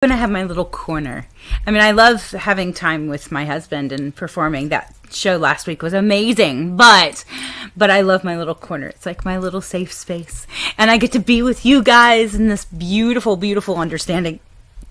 Gonna have my little corner. I mean, I love having time with my husband and performing. That show last week was amazing, but I love my little corner. It's like my little safe space, and I get to be with you guys in this beautiful, beautiful understanding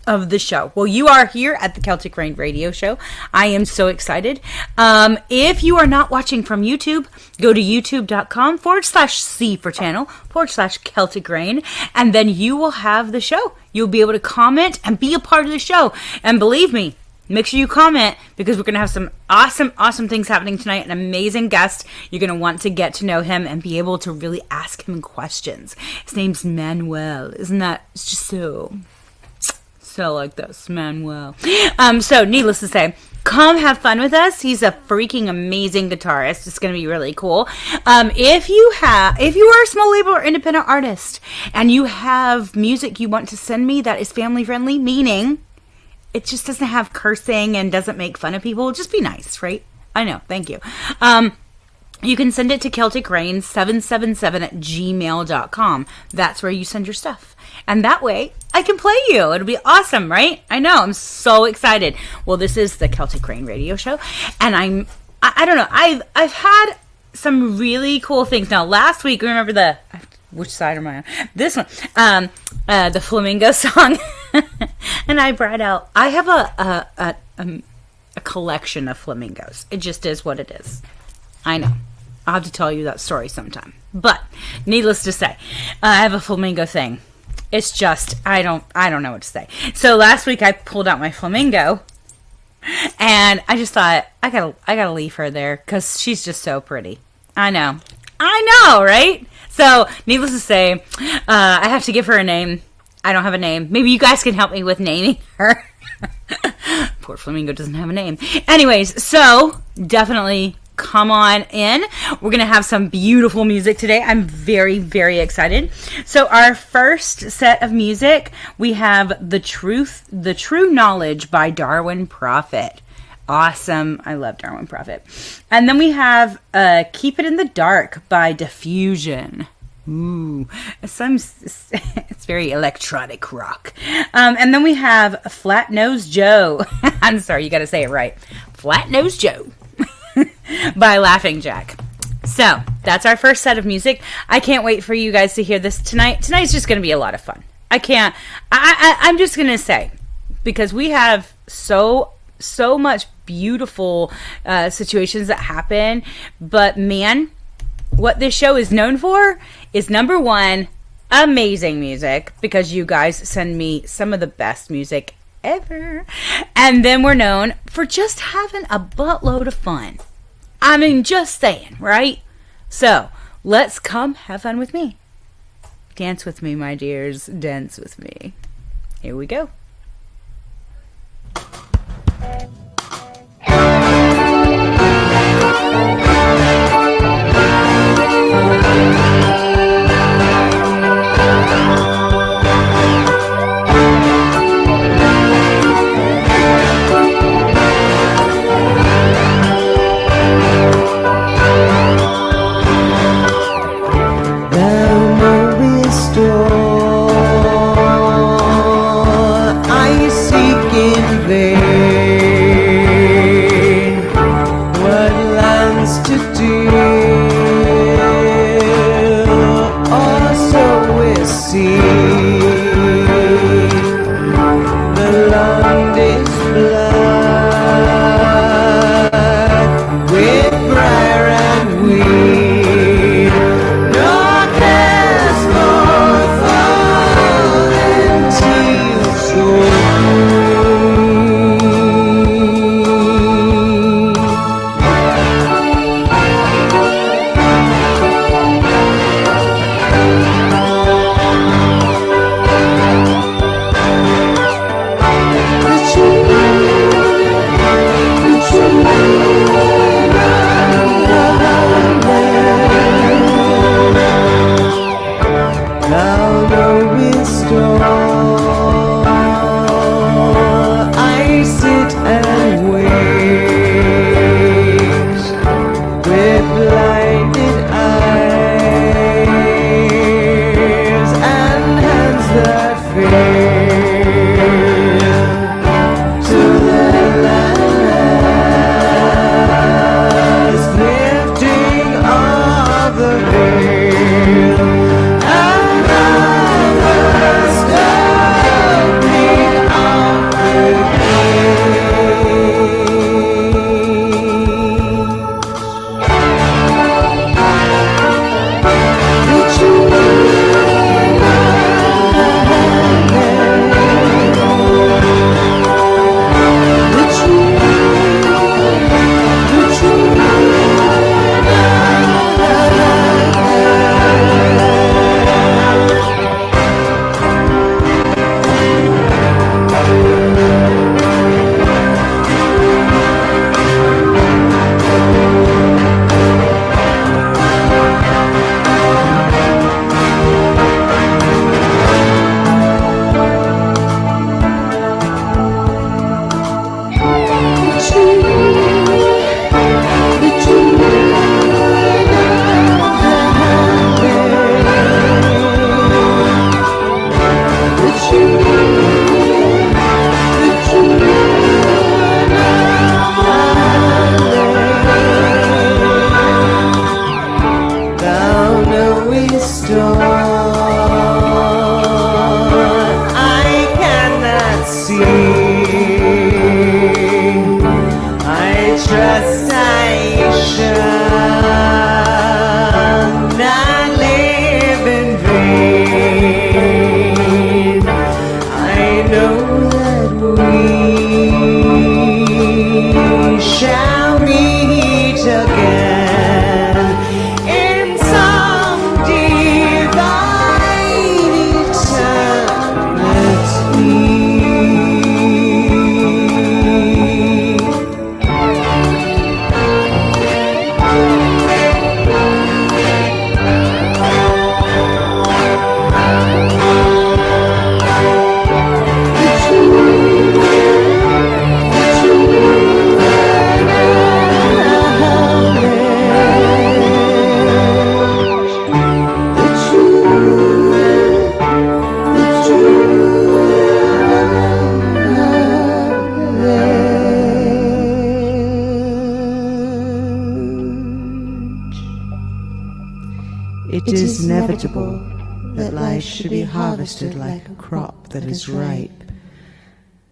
of the show. Well, you are here at the Celtic Rain Radio Show. I am so excited. If you are not watching from YouTube, go to youtube.com/C for channel/Celtic Rain, and then you will have the show. You'll be able to comment and be a part of the show. And believe me, make sure you comment, because we're going to have some awesome, awesome things happening tonight. An amazing guest. You're going to want to get to know him and be able to really ask him questions. His name's Manuel. Isn't that just so like this, Manuel? So needless to say, come have fun with us. He's a freaking amazing guitarist. It's going to be really cool. If you are a small label or independent artist and you have music you want to send me that is family friendly, meaning it just doesn't have cursing and doesn't make fun of people, just be nice, right? I know. Thank you. You can send it to celticrain777@gmail.com. That's where you send your stuff. And that way, I can play you. It'll be awesome, right? I know. I'm so excited. Well, this is the Celtic Rain Radio Show. And I don't know. I've had some really cool things. Now, last week, remember which side am I on? This one. The Flamingo song. And I brought out, I have a collection of flamingos. It just is what it is. I know. I'll have to tell you that story sometime. But needless to say, I have a flamingo thing. It's just, I don't know what to say. So last week I pulled out my flamingo, and I just thought, I gotta leave her there, because she's just so pretty. I know, right? So needless to say, I have to give her a name. I don't have a name. Maybe you guys can help me with naming her. Poor flamingo doesn't have a name. Anyways, so definitely come on in. We're going to have some beautiful music today. I'm very, very excited. So our first set of music, we have The True Knowledge by Darwin Prophet. Awesome. I love Darwin Prophet. And then we have Keep It in the Dark by Diffusion. Ooh, it's very electronic rock. And then we have Flat Nose Joe. I'm sorry, you got to say it right. Flat Nose Joe by Laughing Jack. So that's our first set of music. I can't wait for you guys to hear this tonight. Tonight's just going to be a lot of fun. I'm just going to say, because we have so much beautiful situations that happen, but man, what this show is known for is, number one, amazing music, because you guys send me some of the best music ever. And then we're known for just having a buttload of fun. I mean, just saying, right? So let's come have fun with me. Dance with me, my dears. Dance with me. Here we go. see. I trust I shall not live in vain. I know that we shall meet again in some divine eternity. It is inevitable that life should be harvested like a crop that is ripe,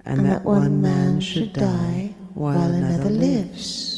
and that one man should die while another lives.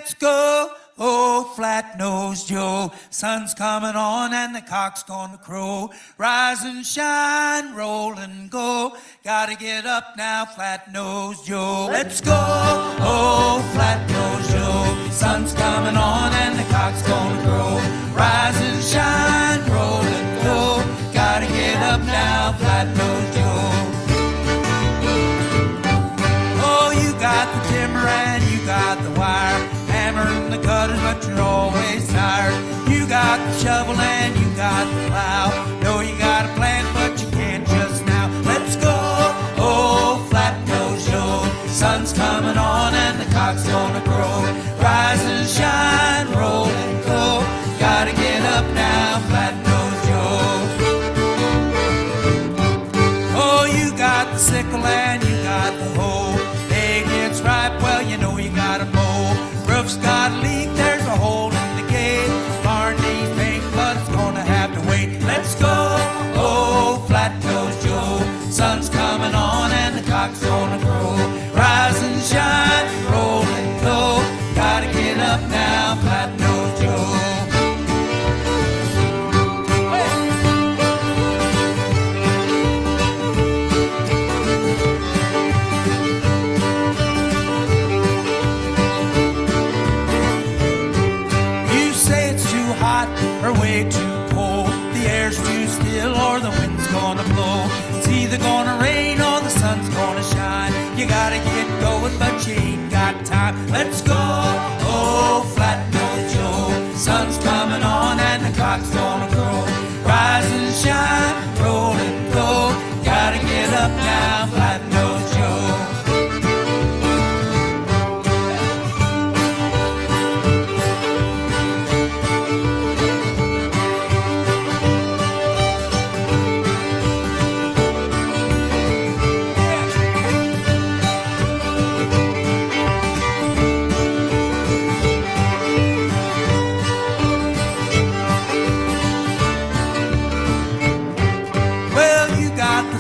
Let's go, oh, flat-nosed Joe. Sun's coming on and the cock's gonna crow. Rise and shine, roll and go. Gotta get up now, flat-nosed Joe. Let's go, oh, flat-nosed Joe. Sun's coming on and the cock's gonna crow. Rise and shine, roll and go. Gotta get up now, flat-nosed Joe. Oh, you got the timber and you got the wire, hammer and the cutters, but you're always tired. You got the shovel and you got the plow. Know you got a plan, but you can't just now. Let's go, oh, flat-nosed Joe. Sun's coming on and the cock's gonna crow. Rise and shine, roll and go. Gotta get up now, flat-nosed Joe. Oh, you got the sickle and you got the hoe. Hay gets ripe, well, you know you gotta mow. Roof's got a leak, there's a hole in the gate. Barn needs paint, but it's gonna have to wait. Let's go, oh, flat-nosed Joe. Sun's coming on and the cock's gonna crow. Rise and shine, roll and go. Gotta get up now, flat-nosed Joe. Or way too cold, the air's too still, or the wind's gonna blow. It's either gonna rain or the sun's gonna shine. You gotta get going, but you ain't got time. Let's go, oh, flat-nosed Joe. Sun's coming on and the cock's gonna crow. Rise and shine, roll and go. Gotta get up now, flat-nosed Joe.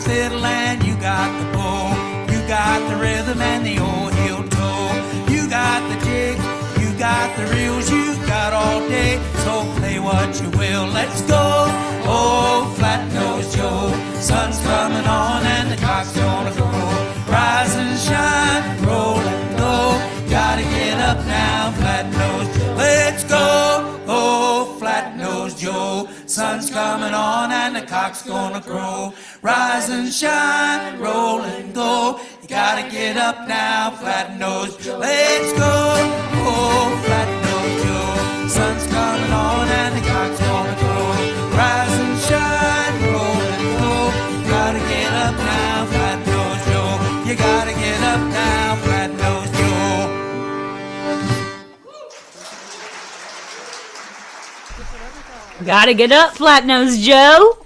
Fiddle and you got the bow. You got the rhythm and the old heel toe. You got the jigs, you got the reels. You got all day, so play what you will. Let's go, oh, flat-nosed Joe. Sun's coming on and the cock's gonna crow. Rise and shine, roll and go. Gotta get up now, flat-nosed Joe. Let's go, oh, flat-nosed Joe. Sun's coming on and the cock's gonna crow. Rise and shine, roll and go. You gotta get up now, flat-nosed Joe. Let's go, oh, flat-nosed Joe. Sun's coming on and the cock's gonna crow. Rise and shine, roll and go. You gotta get up now, flat-nosed Joe. You gotta get up now, flat-nosed Joe. Gotta get up, flat-nosed Joe.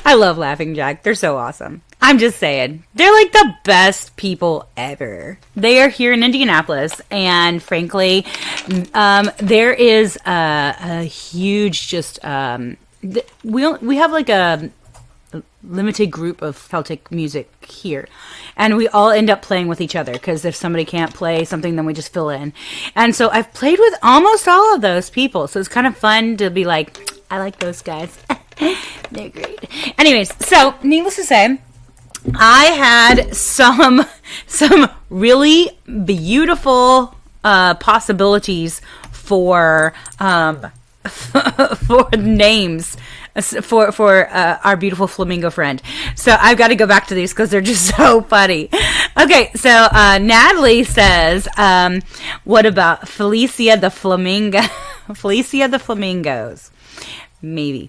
I love Laughing Jack. They're so awesome. I'm just saying. They're like the best people ever. They are here in Indianapolis. And frankly, there is a huge just... we have like a limited group of Celtic music here. And we all end up playing with each other. Because if somebody can't play something, then we just fill in. And so I've played with almost all of those people. So it's kind of fun to be like, I like those guys. They're great. Anyways, so needless to say, I had some really beautiful possibilities for for names for our beautiful flamingo friend. So I've got to go back to these because they're just so funny. Okay, so Natalie says, what about Felicia the Flamingo? Felicia the Flamingos. Maybe.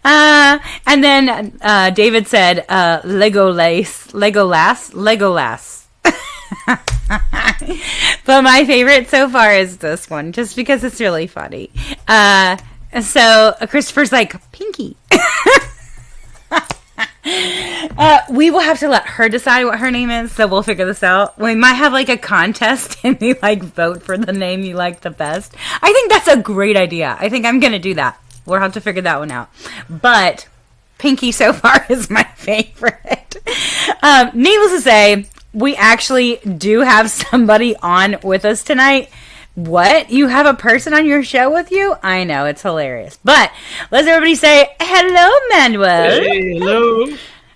And then David said Legolas. But my favorite so far is this one, just because it's really funny. So Christopher's like, Pinky. We will have to let her decide what her name is, so we'll figure this out. We might have like a contest and you like vote for the name you like the best. I think that's a great idea. I think I'm gonna do that. We'll have to figure that one out. But Pinky so far is my favorite. Needless to say, we actually do have somebody on with us tonight. What? You have a person on your show with you? I know, it's hilarious. But let's everybody say, hello, Manuel. Hey, hello.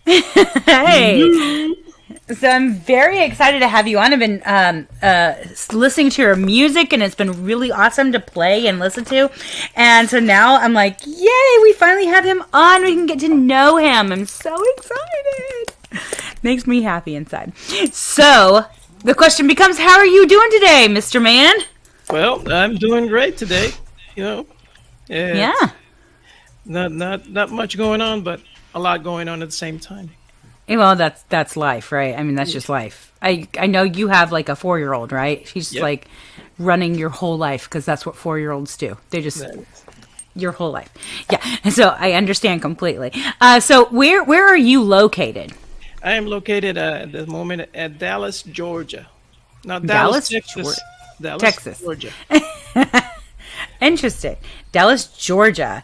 Hey. Hello. So I'm very excited to have you on. I've been listening to your music, and it's been really awesome to play and listen to. And so now I'm like, yay, we finally have him on. We can get to know him. I'm so excited. Makes me happy inside. So the question becomes, how are you doing today, Mr. Man? Well, I'm doing great today. You know, Yeah. not much going on, but a lot going on at the same time. Well, that's life, right? I mean, that's just life. I know you have like a 4-year-old, right? She's Yep. like running your whole life because that's what 4-year-olds do. They just your whole life. Yeah. So I understand completely. So where are you located? I am located at the moment at Dallas, Georgia. Not Dallas, Dallas, Texas. Dallas, Texas. Georgia. Interesting. Dallas, Georgia.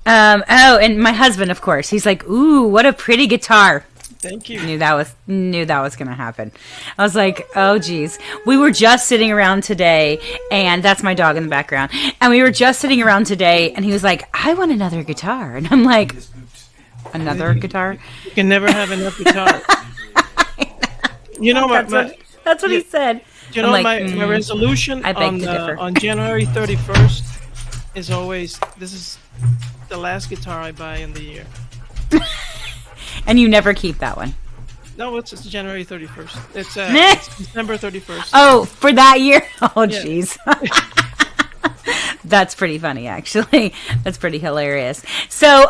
And my husband, of course, he's like, ooh, what a pretty guitar. Thank you. Knew that was gonna happen. I was like, oh geez. We were just sitting around today, and that's my dog in the background. And we were just sitting around today, and he was like, I want another guitar. And I'm like, another guitar? You can never have enough guitar. You know, That's what he said. you I'm know, like, my resolution I beg to differ. on January 31st is always, this is the last guitar I buy in the year. And you never keep that one. No, it's January 31st. It's December 31st. Oh, for that year? Oh, Yeah. jeez. That's pretty funny, actually. That's pretty hilarious. So,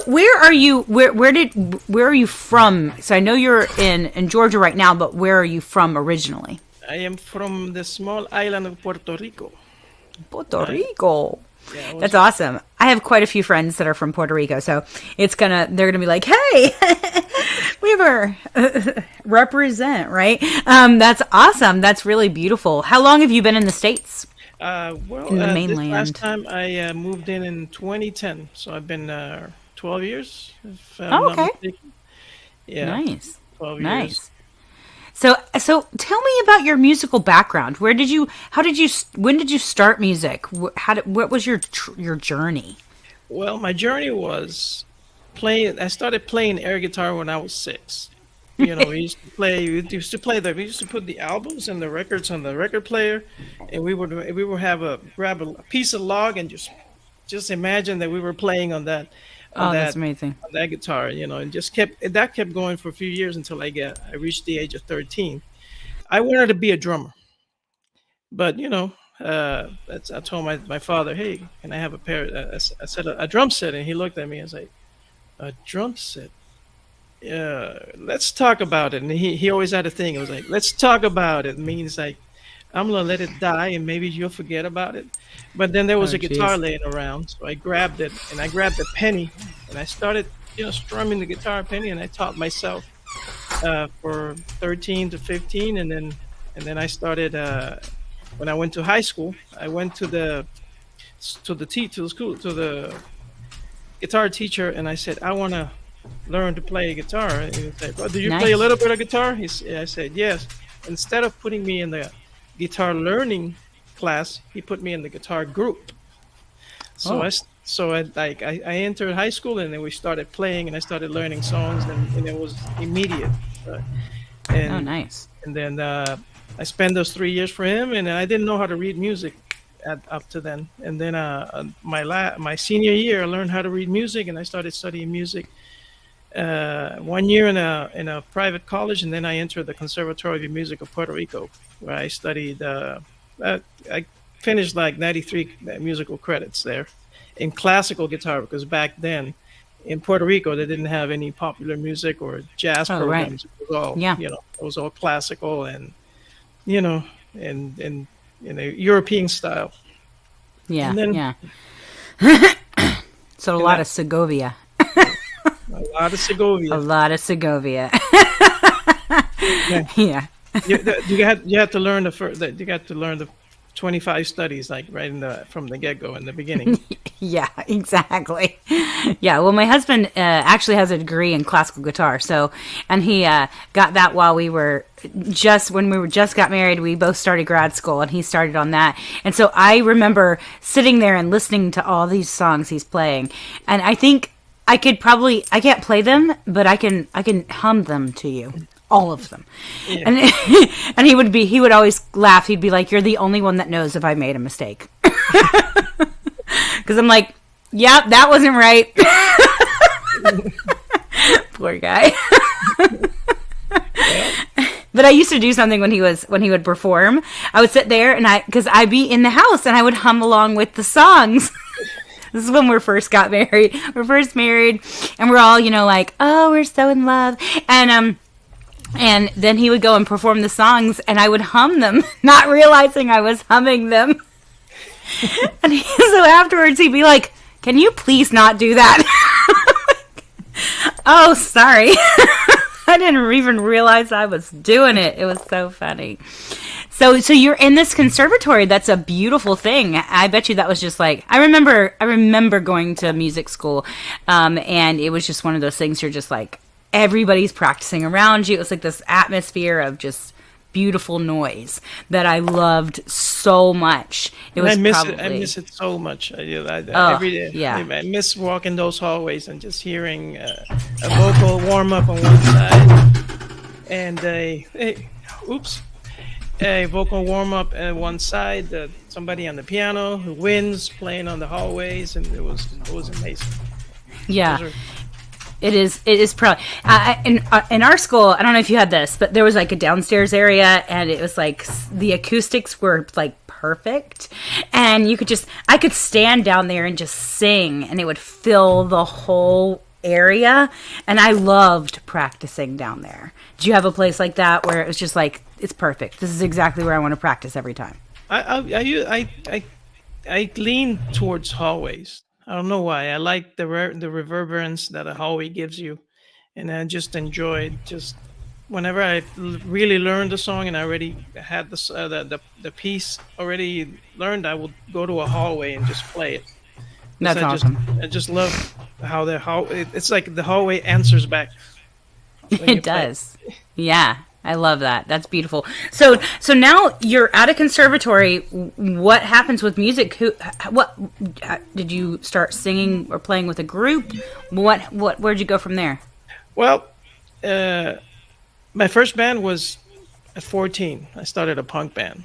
where are you? Where are you from? So I know you're in Georgia right now, but where are you from originally? I am from the small island of Puerto Rico. Puerto Rico. Yeah, That's awesome. I have quite a few friends that are from Puerto Rico, so they're gonna be like, "Hey, we were represent, right?" That's awesome. That's really beautiful. How long have you been in the States? Well, In the this mainland. last time I moved in 2010, so I've been 12 years. If I'm Oh, not okay. mistaken. Yeah, Nice, 12 years. nice. So tell me about your musical background. When did you start music? What was your journey? Well, my journey was playing. I started playing air guitar when I was 6. You know, we used to play. We used to put the albums and the records on the record player, and we would grab a piece of log and just imagine that we were playing on that. Oh, that's amazing. On that guitar, you know, and that kept going for a few years until I reached the age of 13. I wanted to be a drummer, but you know, I told my father, "Hey, can I have a pair?" I said a drum set, and he looked at me and was like, "A drum set? Yeah, let's talk about it." And he always had a thing. It was like, "Let's talk about it." It means like, I'm gonna let it die, and maybe you'll forget about it. But then there was a guitar jeez. laying around, so I grabbed it, and I grabbed a penny, and I started, strumming the guitar penny, and I taught myself for 13 to 15, and then I started. When I went to high school, I went to the guitar teacher, and I said, I want to learn to play guitar. And he was like, "Well, do you play a Nice. little bit of guitar?" I said, "Yes." Instead of putting me in the guitar learning class, he put me in the guitar group. So Oh. I entered high school, and then we started playing, and I started learning songs, and it was immediate. And Oh, nice. and then I spent those 3 years for him, and I didn't know how to read music up to then. And then my senior year, I learned how to read music, and I started studying music. 1 year in a private college, and then I entered the Conservatory of Music of Puerto Rico, where I studied. I finished like 93 musical credits there in classical guitar, because back then in Puerto Rico they didn't have any popular music or jazz Oh, right. programs. It was all Yeah. it was all classical and in a European style. Yeah, And then- yeah. So a lot of Segovia. A lot of Segovia. A lot of Segovia. Yeah. You had to learn the 25 studies, like right in the from the get go in the beginning. Yeah, exactly. Yeah, well, my husband actually has a degree in classical guitar, so, and he got that while we were when we were just got married. We both started grad school, and he started on that. And so I remember sitting there and listening to all these songs he's playing, and I think I can't play them, but I can hum them to you. All of them. Yeah. And and he would always laugh. He'd be like, "You're the only one that knows if I made a mistake." Because I'm like, "Yeah, that wasn't right." Poor guy. But I used to do something when he would perform. I would sit there and because I'd be in the house and I would hum along with the songs. This is when we first got married. We're first married, and we're all, like, "Oh, we're so in love," and then he would go and perform the songs, and I would hum them, not realizing I was humming them. And so afterwards, he'd be like, "Can you please not do that?" Oh, sorry. I didn't even realize I was doing it. It was so funny. So you're in this conservatory. That's a beautiful thing. I bet you that was just like, I remember going to music school, and it was just one of those things you're just like, everybody's practicing around you. It was like this atmosphere of just beautiful noise that I loved so much. I miss it so much. Every day. Yeah. I miss walking those hallways and just hearing a vocal warm up on one side and a vocal warm up at one side. Somebody on the piano who wins playing on the hallways, and it was amazing. Yeah. It is probably in our school. I don't know if you had this, but there was like a downstairs area, and it was like the acoustics were like perfect, and I could stand down there and just sing, and it would fill the whole area, and I loved practicing down there. Do you have a place like that where it was just like, it's perfect? This is exactly where I want to practice every time. I lean towards hallways. I don't know why. I like the reverberance that a hallway gives you, and I just enjoyed just whenever I really learned the song and I already had the piece already learned. I would go to a hallway and just play it. That's awesome. I just love how it's like the hallway answers back. It does. Yeah. I love that. That's beautiful. So now you're at a conservatory. What happens with music? What did you start singing or playing with a group? Where'd you go from there? Well, my first band was at 14. I started a punk band,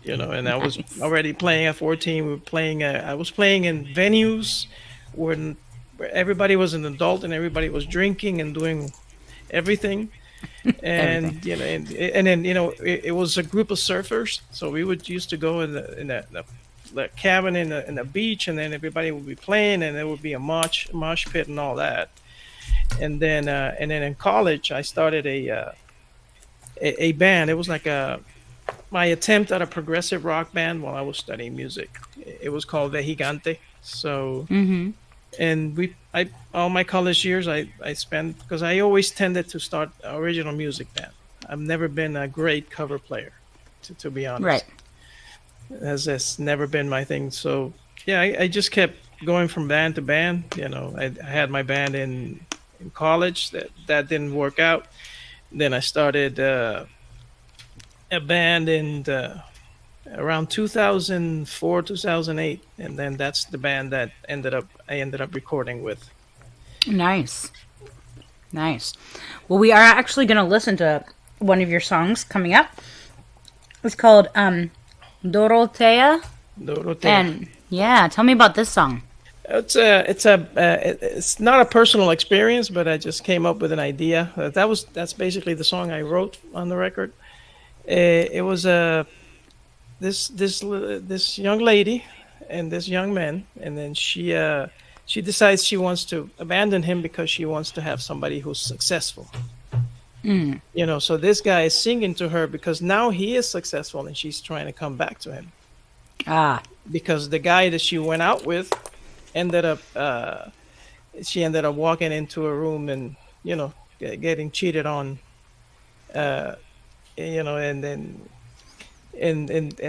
and I was already playing at 14. We were playing. I was playing in venues where everybody was an adult and everybody was drinking and doing everything. And then it was a group of surfers, so we used to go in the cabin in the beach, and then everybody would be playing, and there would be a mosh pit and all that. And then in college I started a band. It was like my attempt at a progressive rock band while I was studying music. It was called Vejigante. So and all my college years I spent, because I always tended to start original music band. I've never been a great cover player, to be honest. Right. That's never been my thing. So yeah, I just kept going from band to band. I had my band in college that didn't work out. Then I started a band in around 2004, 2008, and then that's the band that I ended up recording with. Nice. Well, we are actually going to listen to one of your songs coming up. It's called Dorotea. And yeah, tell me about this song. It's not a personal experience, but I just came up with an idea. That's basically the song I wrote on the record. It was this young lady and this young man, and then she decides she wants to abandon him because she wants to have somebody who's successful. So this guy is singing to her because now he is successful, and she's trying to come back to him. Because the guy that she went out with ended up walking into a room and getting cheated on, and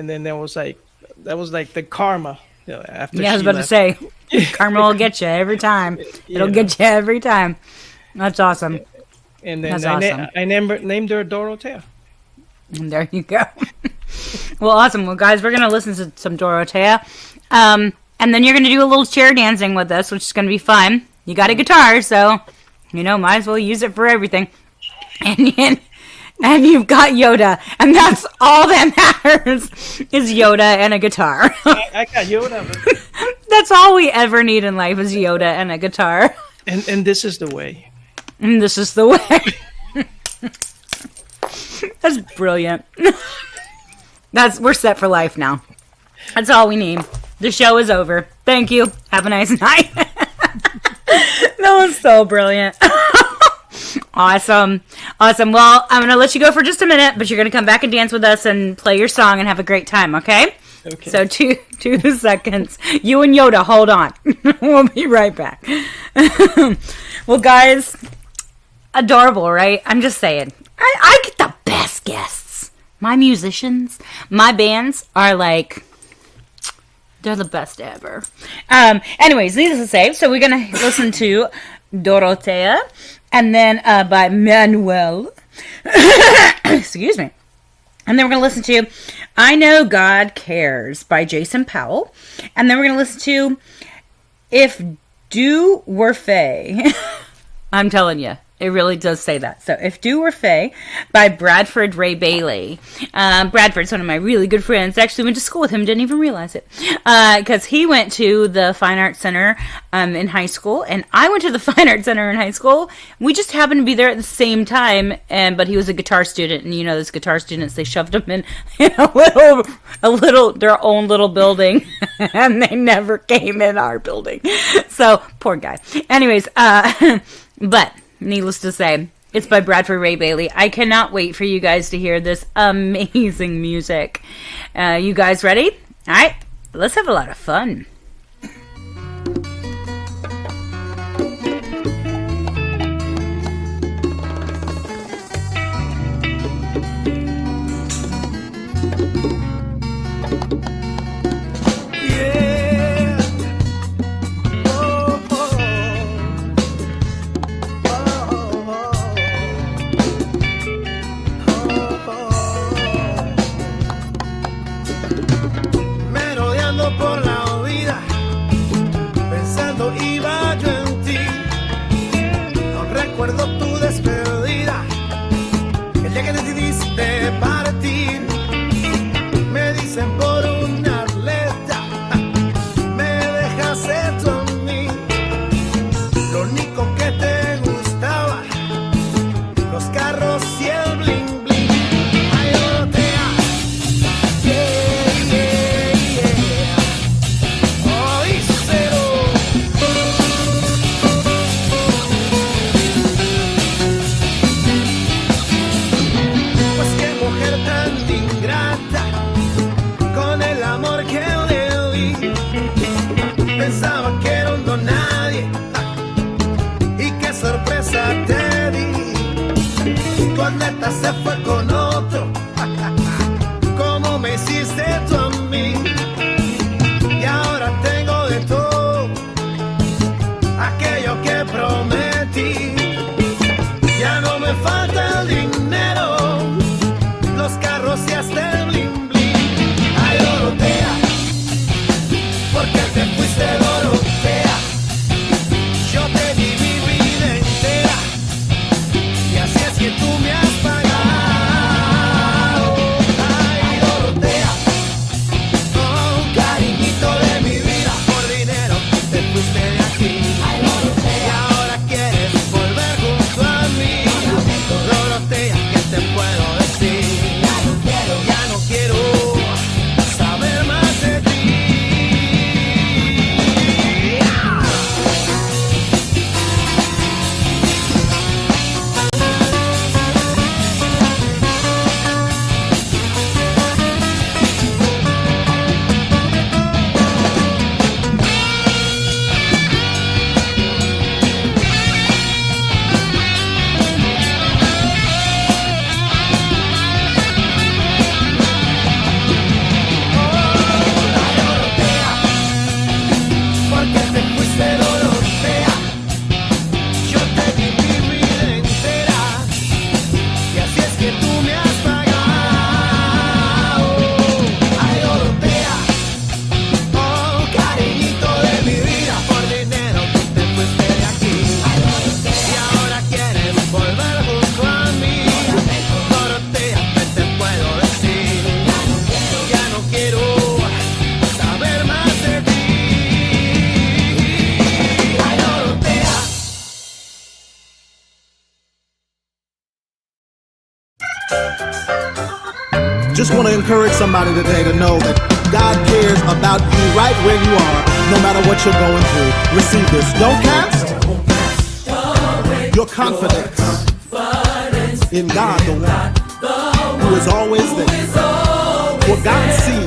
then there was like That was like the karma. After Yeah, I was she about to left. say, karma will get you every time. It'll Yeah. get you every time. That's awesome. And then That's awesome. I named her Dorothea. And there you go. Well, awesome. Well, guys, we're going to listen to some Dorothea. And then you're going to do a little chair dancing with us, which is going to be fun. You got a guitar, so, might as well use it for everything. And you've got Yoda. And that's all that matters is Yoda and a guitar. I got Yoda. That's all we ever need in life is Yoda and a guitar. And this is the way. And this is the way. That's brilliant. We're set for life now. That's all we need. The show is over. Thank you. Have a nice night. That was so brilliant. Awesome. Well, I'm going to let you go for just a minute, but you're going to come back and dance with us and play your song and have a great time, okay? Okay. So 2 seconds. You and Yoda, hold on. We'll be right back. Well, guys, adorable, right? I'm just saying. I get the best guests. My musicians, my bands are like, they're the best ever. Anyways, needless to say, so we're going to listen to Dorothea and then by Manuel. Excuse me. And then we're going to listen to I Know God Cares by Jason Powell. And then we're going to listen to If Doe Were Far. I'm telling you, it really does say that. So, If Doe Were Far by Bradford Ray Bailey. Bradford's one of my really good friends. Actually went to school with him, didn't even realize it. Because he went to the Fine Arts Center in high school, and I went to the Fine Arts Center in high school. We just happened to be there at the same time, but he was a guitar student, and those guitar students, they shoved him in their own little building, and they never came in our building. So, poor guy. Anyways, but needless to say, it's by Bradford Ray Bailey. I cannot wait for you guys to hear this amazing music. You guys ready? All right, let's have a lot of fun. Merodeando por la vida, pensando iba yo en ti. No recuerdo tu despedida, el día que decidiste partir. Me dicen por un atleta, me dejaste tú a mí. Lo único que te gustaba, los carros y el bling bling. Ay, Dorotea, yeah, yeah, yeah. Oíselo. Pues qué mujer tan ingrata, con el amor que le di. Pensaba que era un don nadie, y qué sorpresa te di. Tu atleta se fue con otro, como me hiciste tú a mí. Y ahora tengo de todo, aquello que prometí. Ya no me falta el dinero, los carros y hasta el bling bling. Ay, Dorotea, porque te fuiste, Dorotea. Yo te di mi vida entera, y así es que tú me has pagado. Just want to encourage somebody today to know that God cares about you right where you are, no matter what you're going through. Receive this. Don't cast your confidence in God, the one who is always there. For God sees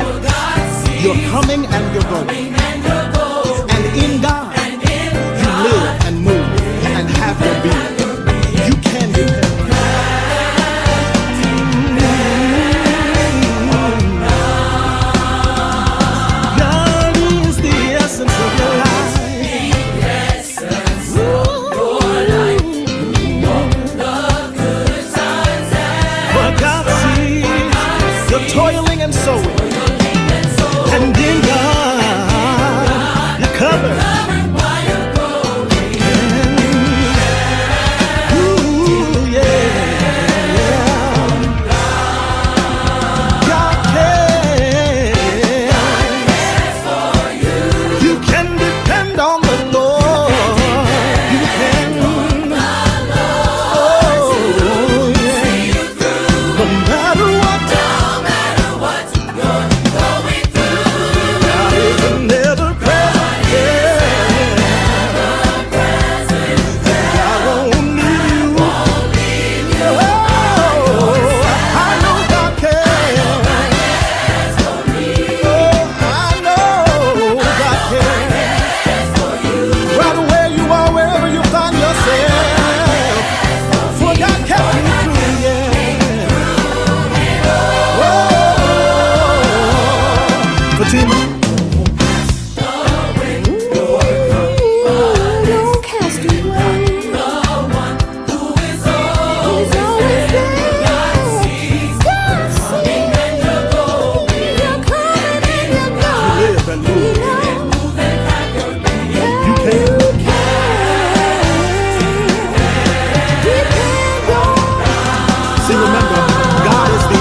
your coming and your going. And in God, you live and move and have your being. You can depend. Toiling and sowing, and in God you're covered. Ooh, yeah. God cares. You can depend on the Lord. You can. Oh, yeah. No matter what.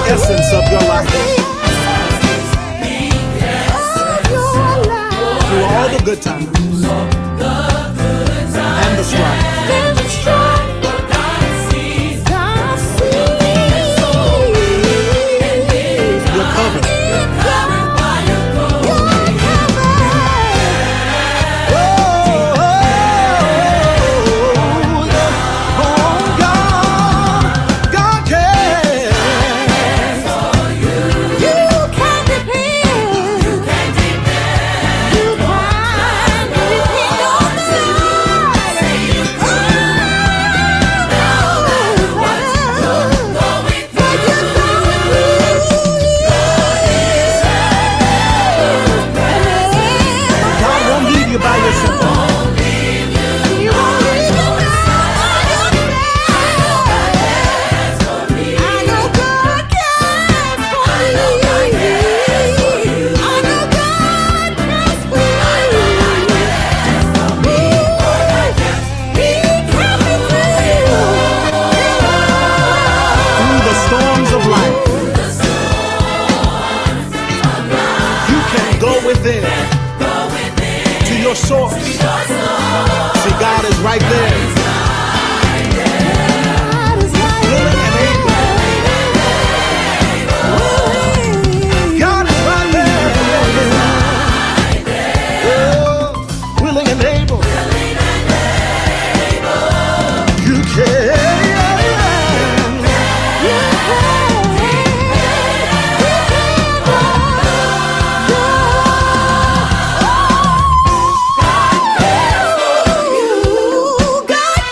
Essence of your life. Through all the good times and the strife. You're covered. To your source. See, God is right there. Willing and able. God is right there. Oh, willing and able. You can. God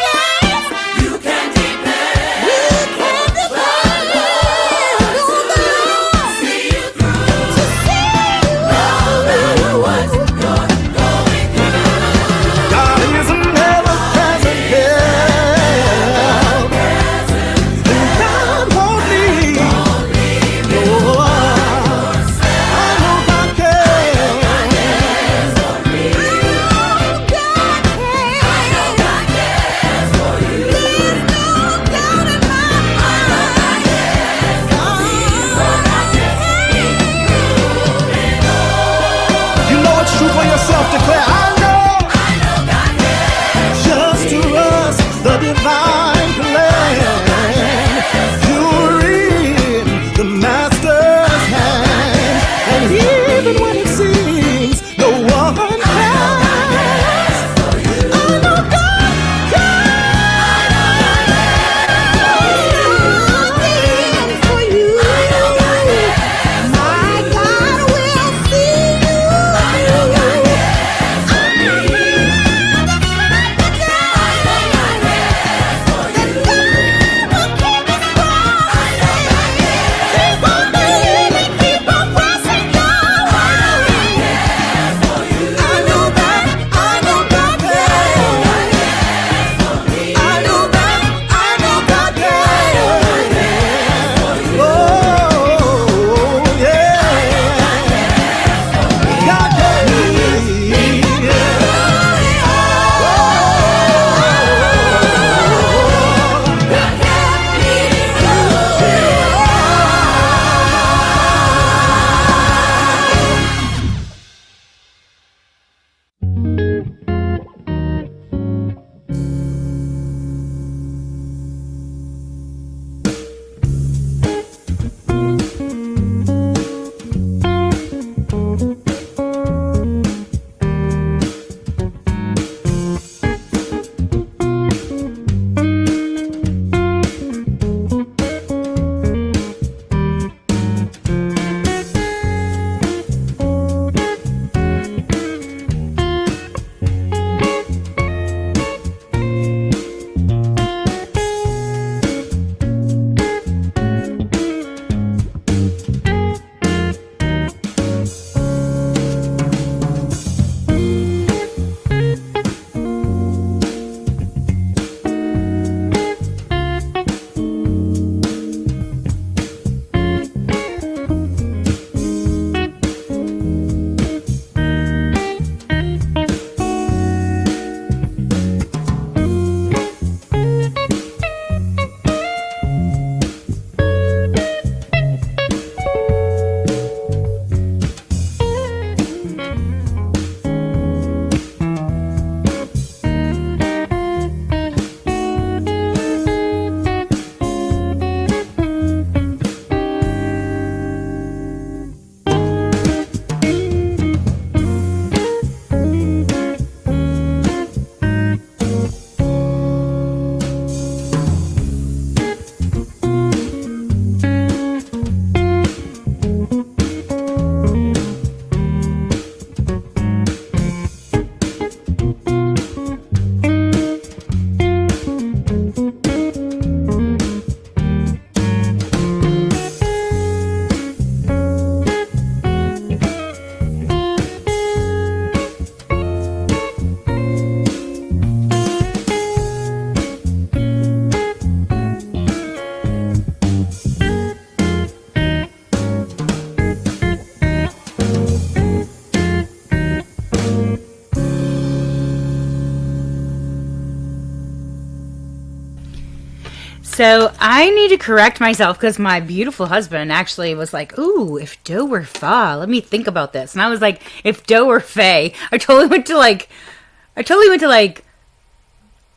So I need to correct myself because my beautiful husband actually was like, "Ooh, if Doe were far, let me think about this." And I was like, "If Doe were fae," I totally went to like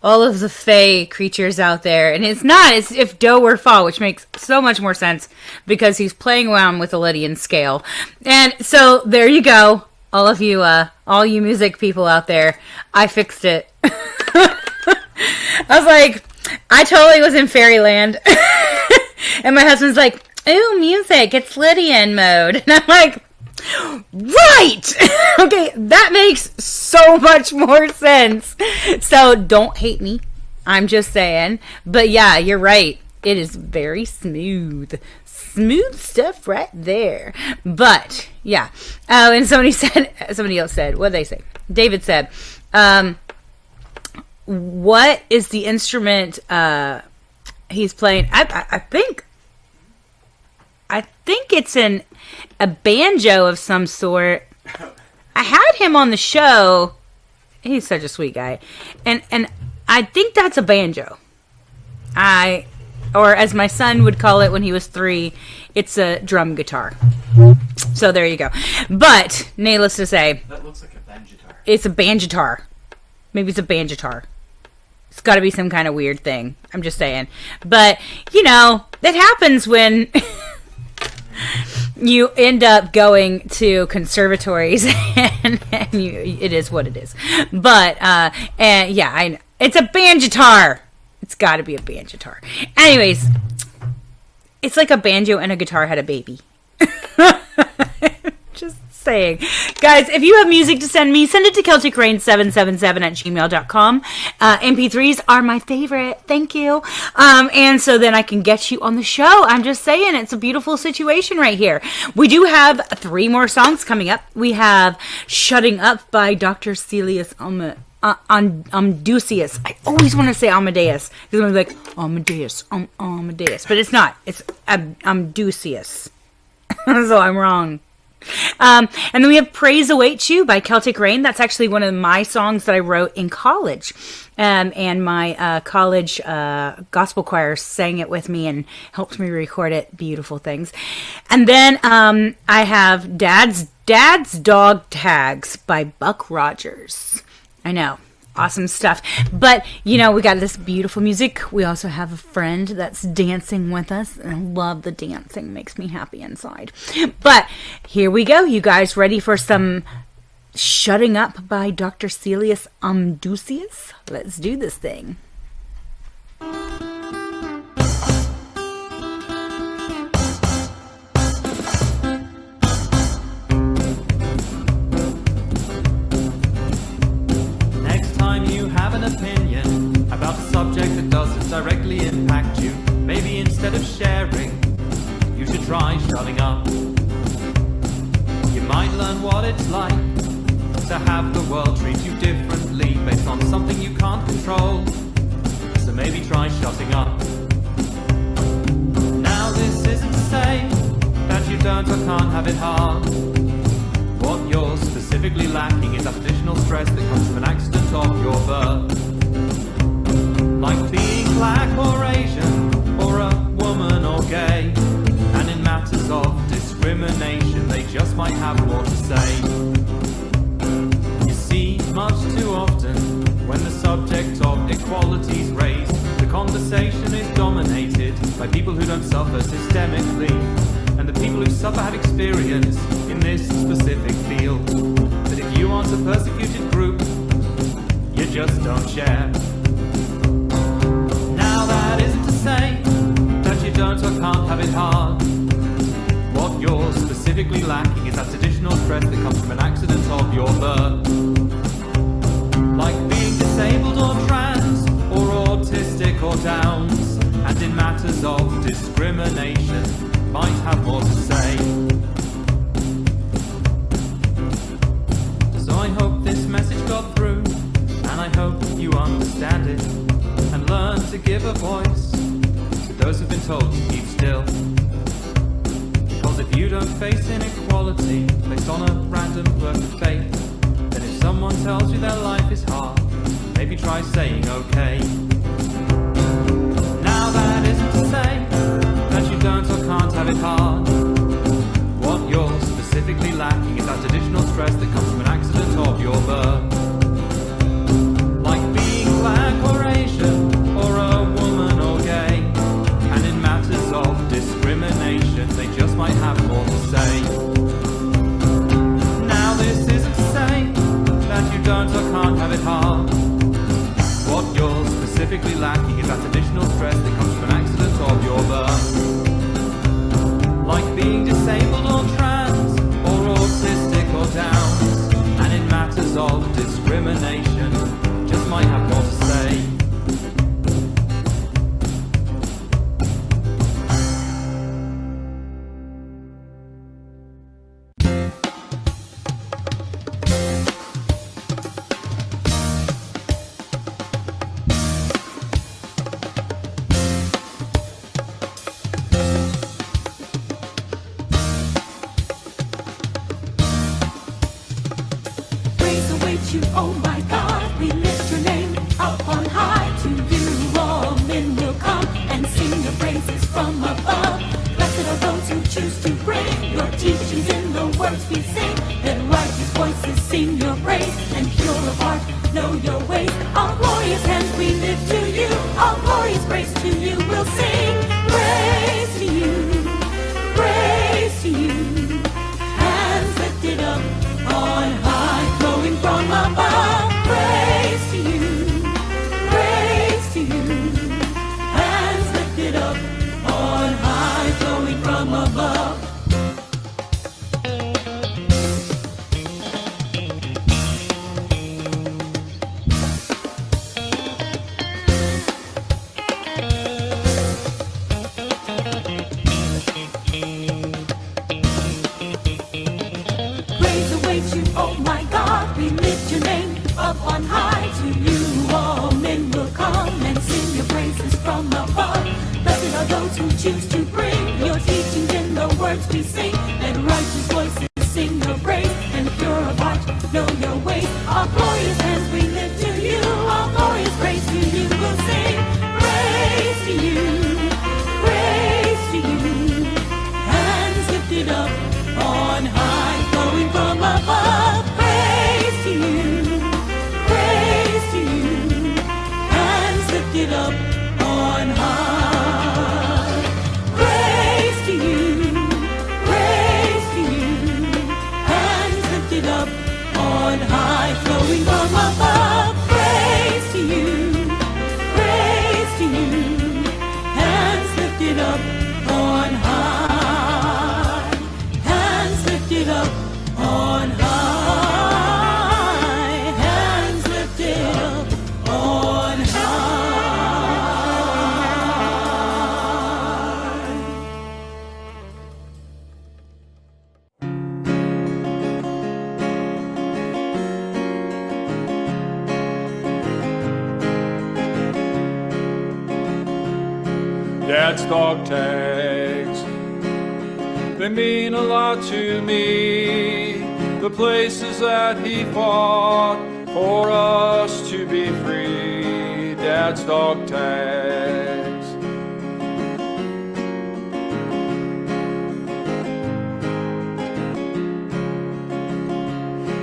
all of the fae creatures out there, and it's not. It's if Doe were far, which makes so much more sense because he's playing around with the Lydian scale. And so there you go, all you music people out there. I fixed it. I was like, I totally was in fairyland. And my husband's like, "Ooh, music, it's Lydian mode." And I'm like, right! Okay, that makes so much more sense. So don't hate me. I'm just saying. But yeah, you're right. It is very smooth. Smooth stuff right there. But yeah. Oh, and somebody else said, what did they say? David said, what is the instrument he's playing? I think it's a banjo of some sort. I had him on the show. He's such a sweet guy. And I think that's a banjo. Or as my son would call it when he was 3, it's a drum guitar. So there you go. But, needless to say, that looks like a banjitar. It's a banjitar. Maybe it's a banjitar. It's got to be some kind of weird thing. I'm just saying. But, that happens when you end up going to conservatories and it is what it is. But, and yeah, it's a banjitar. It's got to be a banjitar. Anyways, it's like a banjo and a guitar had a baby. Just saying. Guys, if you have music to send me, send it to CelticRain777@gmail.com. MP3s are my favorite. Thank you. And so then I can get you on the show. I'm just saying, it's a beautiful situation right here. We do have 3 more songs coming up. We have Shutting Up by Dr. Celius Amdusius. I always want to say Amadeus because I'm like Amadeus, but it's not. It's Amdusius. So I'm wrong. And then we have Praise Awaits You by Celtic Rain. That's actually one of my songs that I wrote in college. And my college gospel choir sang it with me and helped me record it. Beautiful things. And then I have Dad's Dog Tags by Buck Rogers. I know. Awesome stuff. But, we got this beautiful music. We also have a friend that's dancing with us. And I love the dancing. Makes me happy inside. But here we go. You guys ready for some Shutting Up by Dr. Celius Amdusius? Let's do this thing. Opinion about a subject that doesn't directly impact you. Maybe instead of sharing, you should try shutting up. You might learn what it's like to have the world treat you differently based on something you can't control. So maybe try shutting up. Now this isn't to say that you don't or can't have it hard. What you're specifically lacking is that additional stress that comes from an accident of your birth. Like being black or Asian, or a woman or gay. And in matters of discrimination, they just might have more to say. You see, much too often, when the subject of equality is raised, the conversation is dominated by people who don't suffer systemically. And the people who suffer have experience in this specific field. But if you aren't a persecuted group, you just don't share. Now that isn't to say that you don't or can't have it hard. What you're specifically lacking is that additional stress that comes from an accident of your birth. Like being disabled or trans, or autistic or Downs. And in matters of discrimination, might have more to say. So I hope this message got through, and I hope you understand it, and learn to give a voice to those who've been told to keep still. Because if you don't face inequality based on a random work of fate, then if someone tells you their life is hard, maybe try saying okay. Now that is to say that you don't or can't have it hard. What you're specifically lacking is that additional stress that comes from an accident of your birth. Like being black or Asian, or a woman or gay. And in matters of discrimination, they just might have more to say. Now this isn't to say that you don't or can't have it hard. What you're specifically lacking is that additional stress that comes from an accident of your birth. Like being disabled or trans, or autistic or Downs. And in matters of discrimination, just might have more to say. Praise awaits you, oh my God, we lift your name up on high. To you all men will come and sing your praises from above. Blessed are those who choose to bring your teachings in the words we sing. Let righteous voices sing your praise, and pure of heart know your ways. All glorious hands we lift to you, all glorious praise to you we'll sing. Praise to you, praise to you. Hands lifted up on high, flowing from above. Praise to you, praise to you. Hands lifted up on high, flowing from above. Praise awaits you, oh my God, we lift your name up on high. To you all men will come and sing your praises from above. Blessed are those who choose to bring your teachings in the words we sing. And righteous voices sing your praise, and pure of heart know your ways. All glorious hands we lift to you, all glorious praise to you we'll sing. Praise to you, praise to you. Hands lifted up on high, flowing from above. Praise to you, praise to you. Hands lifted up on high. Praise to you, praise to you. Hands lifted up on high, flowing from above. Praise to you, praise to you. Hands lifted up on high. Hands lifted up on high. Hands lifted up on high. Dad's dog tags, they mean a lot to me. The places that he fought for us to be free. Dad's dog tags.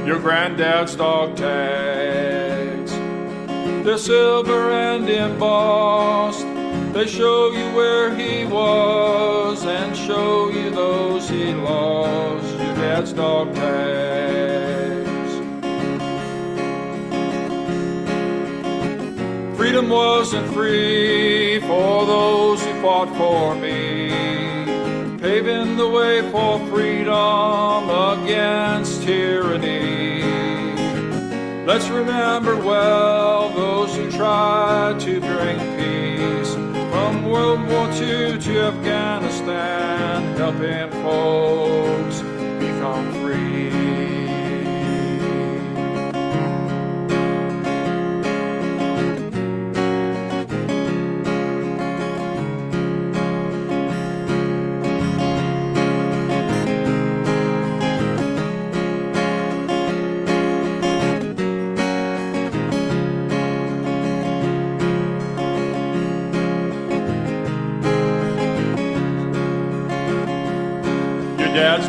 Your granddad's dog tags, they're silver and embossed. They show you where he was and show you those he lost. Your dad's dog tags. Freedom wasn't free for those who fought for me, paving the way for freedom against tyranny. Let's remember well those who tried to bring peace from World War II to Afghanistan, helping folks become free.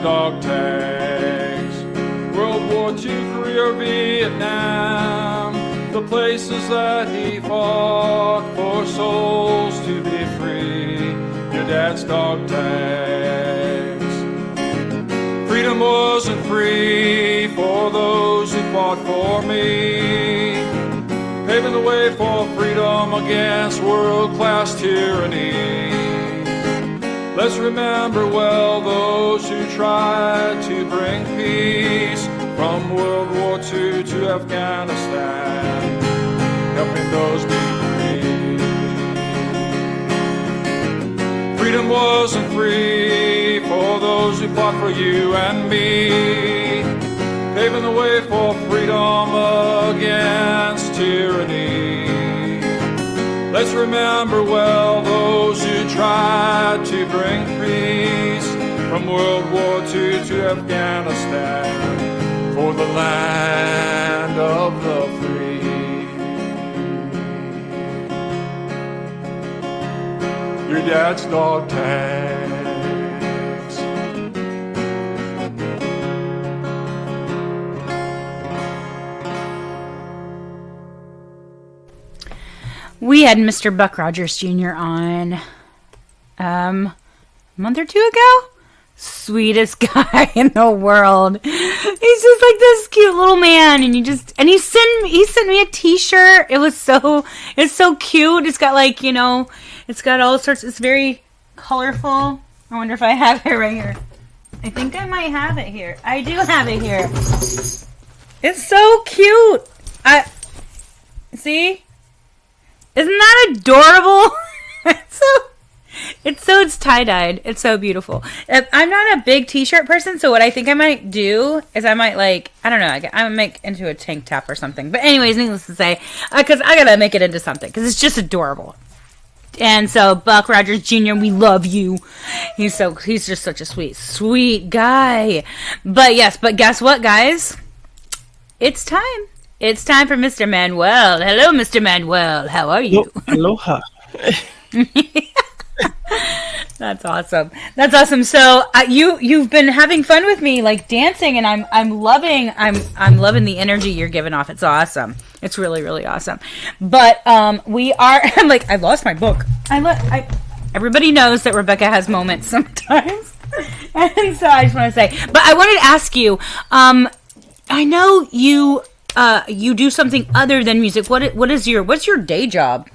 dog tags. World War II, Korea, Vietnam, the places that he fought for souls to be free. Your dad's dog tags. Freedom wasn't free for those who fought for me, paving the way for freedom against world-class tyranny. Let's remember well those who tried to bring peace from World War II to Afghanistan, helping those be free. Freedom wasn't free for those who fought for you and me, paving the way for freedom against tyranny. Let's remember well those who tried to bring peace from World War II to Afghanistan, for the land of the free. Your dad's dog tags. We had Mr. Buck Rogers Jr. on a month or two ago. Sweetest guy in the world. He's just like this cute little man, and he sent me a T-shirt. It's so cute. It's got like, it's got all sorts. It's very colorful. I wonder if I have it right here. I think I might have it here. I do have it here. It's so cute. See? Isn't that adorable? It's tie-dyed. It's so beautiful. I'm not a big t-shirt person, so what I think I might do is I might I might make into a tank top or something. But anyways, needless to say, because I gotta make it into something, because it's just adorable. And so, Buck Rogers Jr., we love you. He's just such a sweet guy. But guess what, guys? It's time. It's time for Mr. Manuel. Hello, Mr. Manuel. How are you? Aloha. That's awesome. So you've been having fun with me, like dancing, and I'm loving the energy you're giving off. It's awesome. It's really, really awesome. But we are. I'm like, I lost my book. Everybody knows that Rebecca has moments sometimes, and so I just want to say. But I wanted to ask you. I know you do something other than music. What's your day job?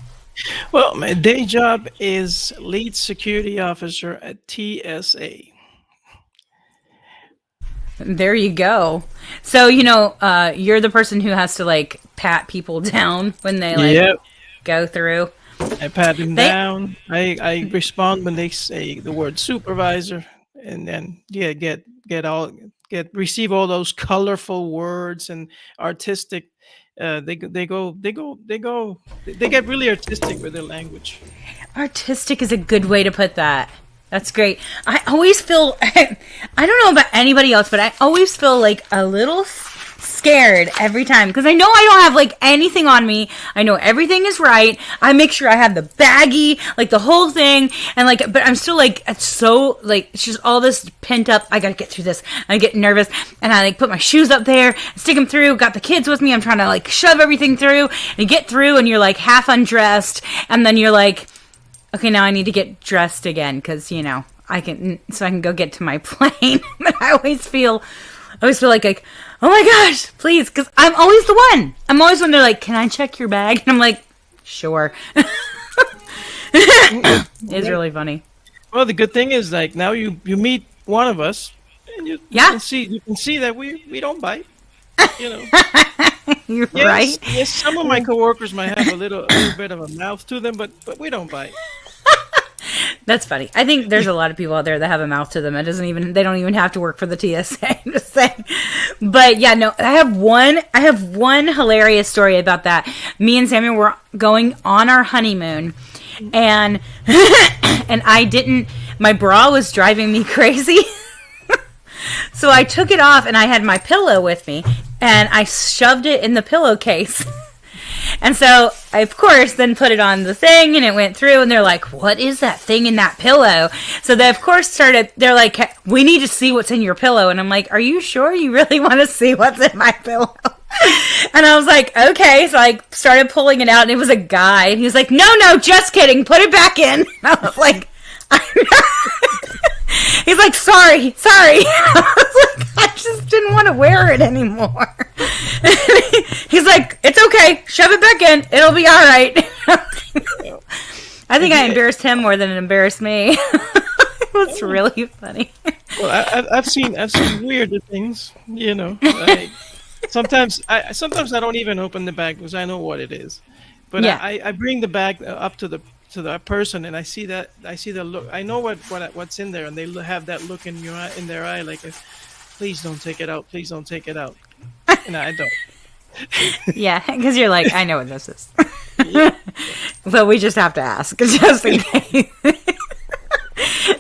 Well, my day job is lead security officer at TSA. There you go. So, you're the person who has to like pat people down when they go through. I pat them down. I respond when they say the word supervisor, and then receive all those colorful words and artistic. They get really artistic with their language. Artistic is a good way to put that. That's great. I always feel, I don't know about anybody else, but I always feel like a little scared every time, because I know I don't have like anything on me. I know everything is right. I make sure I have the baggie, like the whole thing, and like, but I'm still like, it's just all this pent up. I gotta get through this. I get nervous, and I like put my shoes up there, stick them through. Got the kids with me. I'm trying to like shove everything through and get through, and you're like half undressed, and then you're like, okay, now I need to get dressed again, because I can go get to my plane. But I always feel like, oh my gosh, please, because I'm always the one. They're like, can I check your bag? And I'm like, sure. It's really funny. Well, the good thing is, like, now you meet one of us, and you can see that we don't bite. You're right. Yes, some of my coworkers might have a little bit of a mouth to them, but we don't bite. That's funny. I think there's a lot of people out there that have a mouth to them. They don't even have to work for the TSA. I'm just saying. But yeah, no, I have one hilarious story about that. Me and Samuel were going on our honeymoon, and my bra was driving me crazy. So I took it off, and I had my pillow with me, and I shoved it in the pillowcase. And so I, of course, then put it on the thing, and it went through, and they're like, what is that thing in that pillow? So they, of course, they're like, we need to see what's in your pillow. And I'm like, are you sure you really want to see what's in my pillow? And I was like, okay. So I started pulling it out, and it was a guy. And he was like, no, just kidding. Put it back in. And I was like, he's like, sorry. I was like, I just didn't want to wear it anymore. He's like, it's okay. Shove it back in. It'll be all right. I think I embarrassed him more than it embarrassed me. It was really funny. Well, I've seen weirder things, you know. Like, sometimes I don't even open the bag because I know what it is. But Yeah. I bring the bag up to the person, and I see the look. I know what's in there, and they have that look in their eye, like, please don't take it out. Please don't take it out. And I don't. Yeah, because you're like, I know what this is. But we just have to ask, just in case.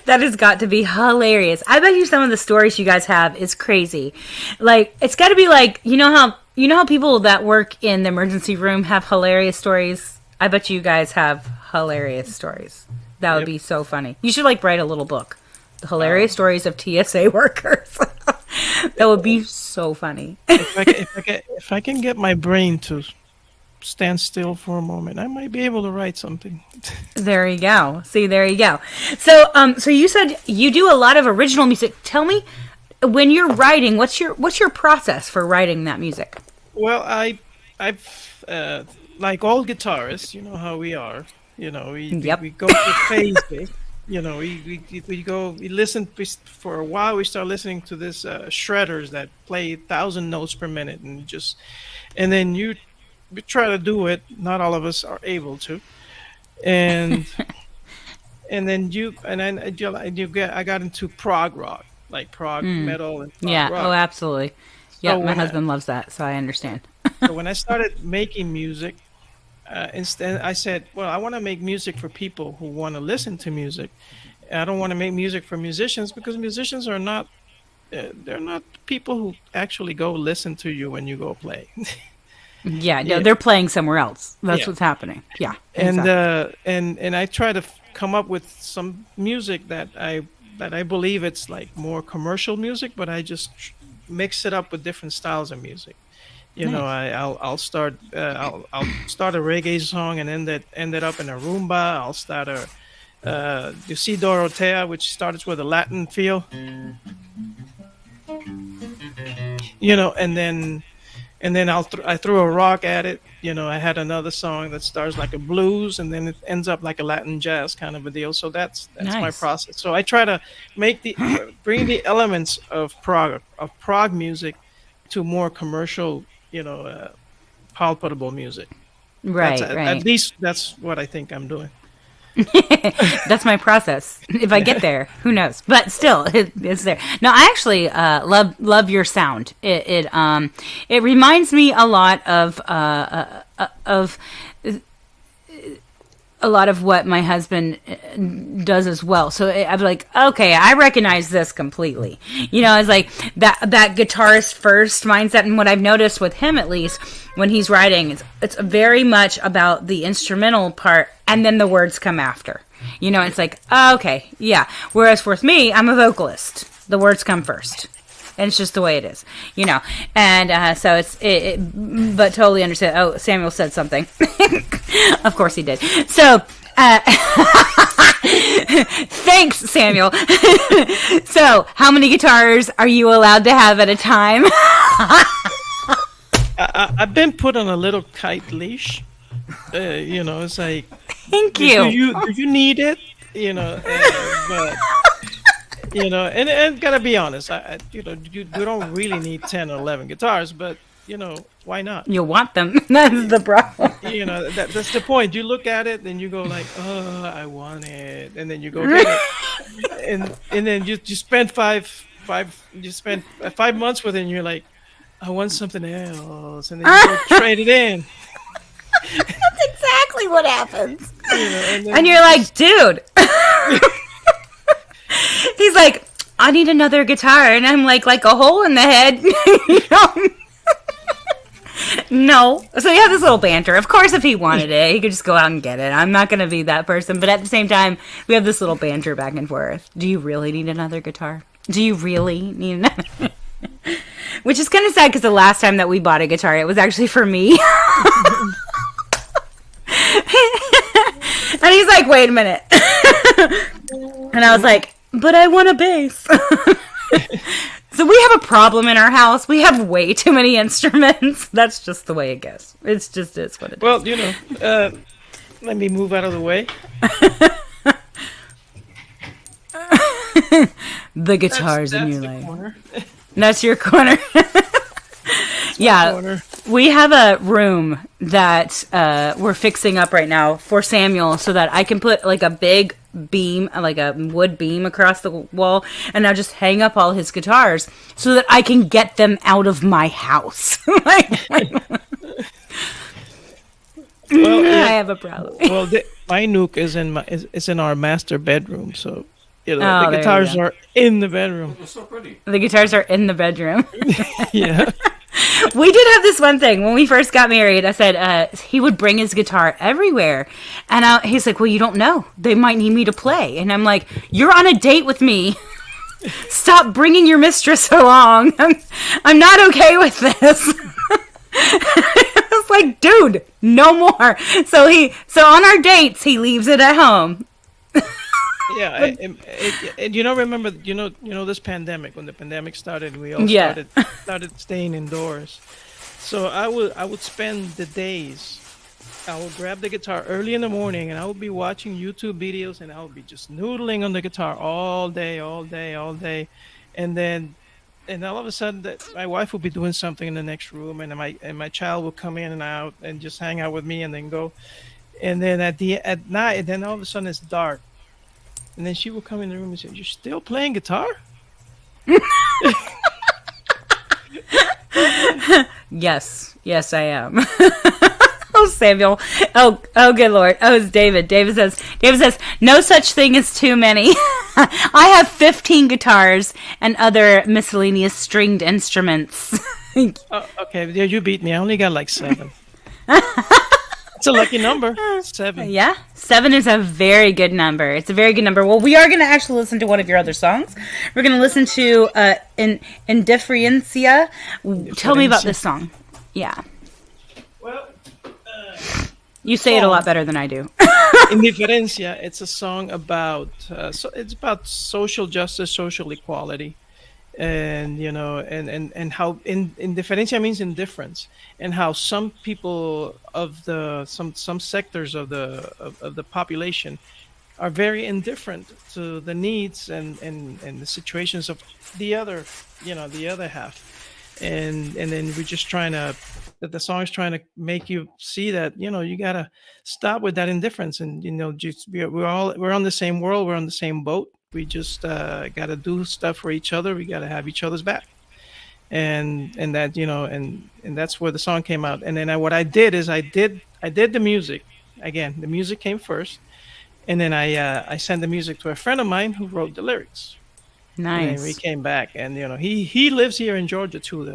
That has got to be hilarious. I bet you some of the stories you guys have is crazy. Like, it's got to be like, you know how people that work in the emergency room have hilarious stories? I bet you guys have hilarious stories. That would be so funny. You should like write a little book. The hilarious stories of TSA workers. That would be so funny. If I can get my brain to stand still for a moment, I might be able to write something. There you go. See, there you go. So, so you said you do a lot of original music. Tell me, when you're writing, what's your process for writing that music? Well, I've like all guitarists, you know how we are. You know, we go through phases. You know, we listen for a while. We start listening to this shredders that play 1,000 notes per minute, and then you try to do it. Not all of us are able to, and then I got into prog rock, like prog metal and prog rock. Oh, absolutely. Yeah, So my husband loves that, so I understand. So when I started making music, instead I said, well, I want to make music for people who want to listen to music. I don't want to make music for musicians, because musicians are not they're not people who actually go listen to you when you go play. Yeah, no, they're playing somewhere else. That's what's happening. Yeah, exactly. And I try to come up with some music that I believe it's like more commercial music, but I just mix it up with different styles of music. You know, I'll start a reggae song and end it up in a rumba. I'll start you see Dorotea, which starts with a Latin feel. You know, and then I threw a rock at it. You know, I had another song that starts like a blues, and then it ends up like a Latin jazz kind of a deal. So that's my process. So I try to bring the elements of prog music to more commercial, you know, palpable music. Right, right. At least that's what I think I'm doing. That's my process. If I get there, who knows? But still, it's there. No, I actually love your sound. It reminds me a lot of a lot of what my husband does as well. So I'm like, okay, I recognize this completely. You know, it's like that guitarist first mindset. And what I've noticed with him, at least when he's writing, it's very much about the instrumental part, and then the words come after. You know, it's like, okay, yeah. Whereas with me, I'm a vocalist. The words come first. And it's just the way it is, you know. And so but totally understand. Oh, Samuel said something. Of course he did. So, thanks, Samuel. So, how many guitars are you allowed to have at a time? I've been put on a little tight leash. You know, it's like, thank you. Do you need it? You know, but. You know, and gotta be honest, you don't really need 10 or 11 guitars, but you know, why not? You want them. That's the problem. You know, that's the point. You look at it, then you go like, oh, I want it, and then you go get it, and then you spend 5 months with it, and you're like, I want something else, and then you go trade it in. That's exactly what happens. You know, and you're like, dude. He's like, I need another guitar, and I'm like a hole in the head. You know? No. So we have this little banter. Of course, if he wanted it, he could just go out and get it. I'm not going to be that person. But at the same time, we have this little banter back and forth. Do you really need another guitar? Do you really need another? Which is kind of sad because the last time that we bought a guitar, it was actually for me. And he's like, wait a minute. And I was like, but I want a bass. So we have a problem in our house. We have way too many instruments. That's just the way it goes. It's just is what it is. Well, let me move out of the way. The guitars in your life. Corner. That's your corner. Yeah. Corner. We have a room that we're fixing up right now for Samuel so that I can put like a big beam, like a wood beam across the wall, and I'll just hang up all his guitars so that I can get them out of my house. Well, I have a problem. Well, my nuke is in our master bedroom, so the there you guitars go. are in the bedroom. It's so pretty. The guitars are in the bedroom. Yeah. We did have this one thing when we first got married. I said he would bring his guitar everywhere, and he's like, "Well, you don't know. They might need me to play." And I'm like, "You're on a date with me. Stop bringing your mistress along. I'm not okay with this." I was like, "Dude, no more." So on our dates, he leaves it at home. Yeah, and remember, this pandemic, when the pandemic started, we all Yeah. started staying indoors. So I would spend the days. I would grab the guitar early in the morning, and I would be watching YouTube videos, and I would be just noodling on the guitar all day, and all of a sudden, my wife would be doing something in the next room, and my child would come in and out and just hang out with me, and then go, and then at night, and then all of a sudden it's dark. And then she will come in the room and say, "You're still playing guitar?" Yes, I am. Oh, Samuel. Oh, good Lord. Oh, it's David. David says, no such thing as too many. I have 15 guitars and other miscellaneous stringed instruments. Oh, okay, yeah, you beat me. I only got like 7. It's a lucky number. 7. Yeah, 7 is a very good number. It's a very good number. Well, we are going to actually listen to one of your other songs. We're going to listen to Indifferencia. Tell me about this song. Yeah. Well, You say it a lot better than I do. Indifferencia. It's a song about it's about social justice, social equality, and and how indifferencia means indifference, and how some people of some sectors of the population are very indifferent to the needs and the situations of the other half, and then we're just the song is trying to make you see that you gotta stop with that indifference, and just we're on the same world, we're on the same boat. We just gotta do stuff for each other. We gotta have each other's back, and that and that's where the song came out. And then what I did is I did the music again. The music came first, and then I sent the music to a friend of mine who wrote the lyrics. Nice. And we came back, and he lives here in Georgia too.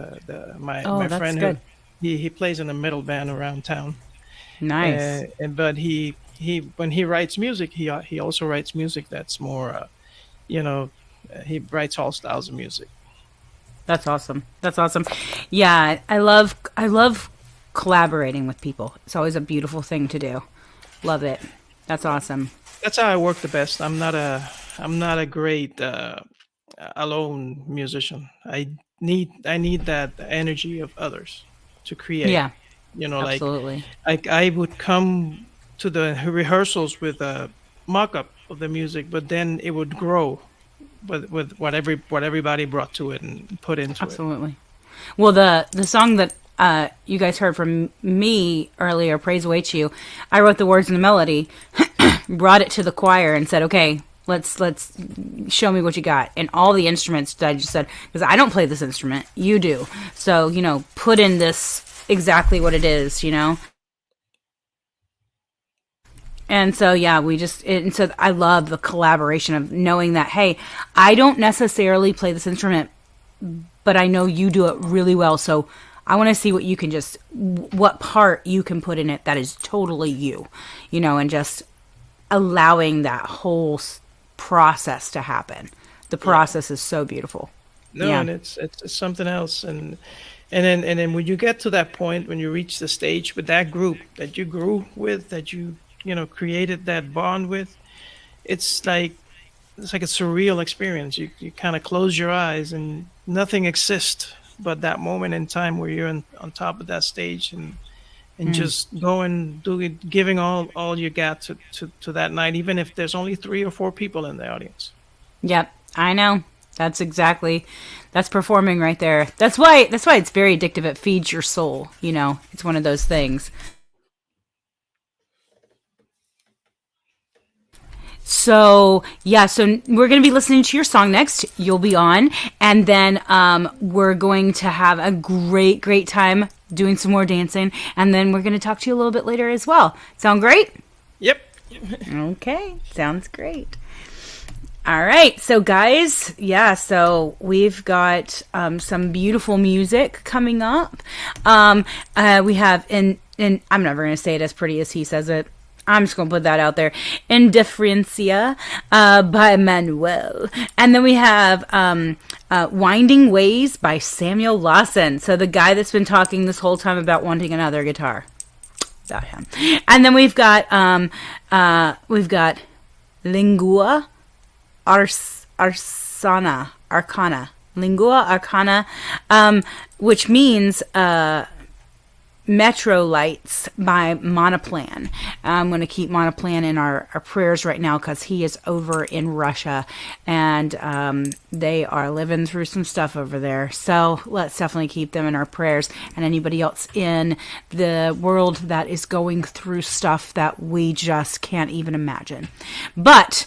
My that's friend good. he plays in a metal band around town. Nice. But he when he writes music, he also writes music that's more he writes all styles of music. That's awesome. Yeah, I love collaborating with people. It's always a beautiful thing to do. Love it. That's awesome. That's how I work the best. I'm not a great alone musician. I need that energy of others to create. Yeah. Absolutely. Absolutely. I would come to the rehearsals with a mock-up of the music, but then it would grow with what everybody brought to it and put into it. Absolutely. Well, the song that you guys heard from me earlier, Praise Awaits You, I wrote the words and the melody, brought it to the choir and said, okay, let's show me what you got. And all the instruments that I just said, because I don't play this instrument, you do. So, put in this exactly what it is, And so, yeah, so I love the collaboration of knowing that, hey, I don't necessarily play this instrument, but I know you do it really well. So I want to see what you can what part you can put in it that is totally you, and just allowing that whole process to happen. The process is so beautiful. No, and it's something else. And then when you get to that point, when you reach the stage with that group that you grew with, that you created that bond with, it's like a surreal experience. You kind of close your eyes and nothing exists but that moment in time where you're on top of that stage and just giving all you got to that night, even if there's only 3 or 4 people in the audience. Yep, I know. That's performing right there. That's why it's very addictive. It feeds your soul. It's one of those things. So we're going to be listening to your song next. You'll be on, and then we're going to have a great time doing some more dancing, and then we're going to talk to you a little bit later as well. Sound great? Yep. Okay, sounds great. All right, so guys, so we've got some beautiful music coming up. We have, and I'm never going to say it as pretty as he says it. I'm just going to put that out there. Indifferencia by Manuel. And then we have Winding Ways by Samuel Lawson. So the guy that's been talking this whole time about wanting another guitar. About him. And then we've got Lingua Arcana, Lingua Arcana, which means Metro Lights by Monoplan. I'm going to keep Monoplan in our prayers right now because he is over in Russia and they are living through some stuff over there. So let's definitely keep them in our prayers, and anybody else in the world that is going through stuff that we just can't even imagine. But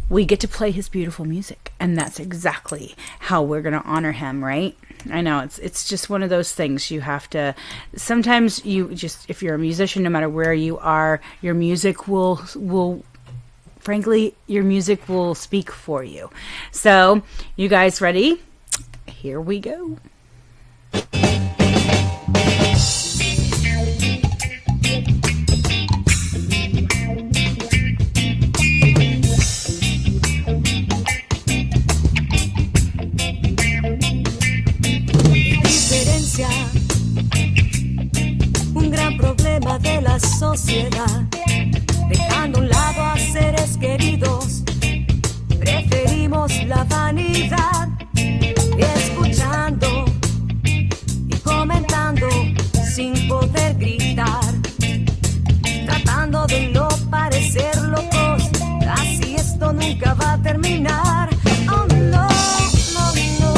we get to play his beautiful music, and that's exactly how we're going to honor him, right? I know it's just one of those things. You have to, sometimes if you're a musician, no matter where you are, your music will speak for you. So you guys ready? Here we go. Un gran problema de la sociedad, dejando a un lado a seres queridos, preferimos la vanidad, y escuchando y comentando sin poder gritar, tratando de no parecer locos, así esto nunca va a terminar. Oh no, no, no.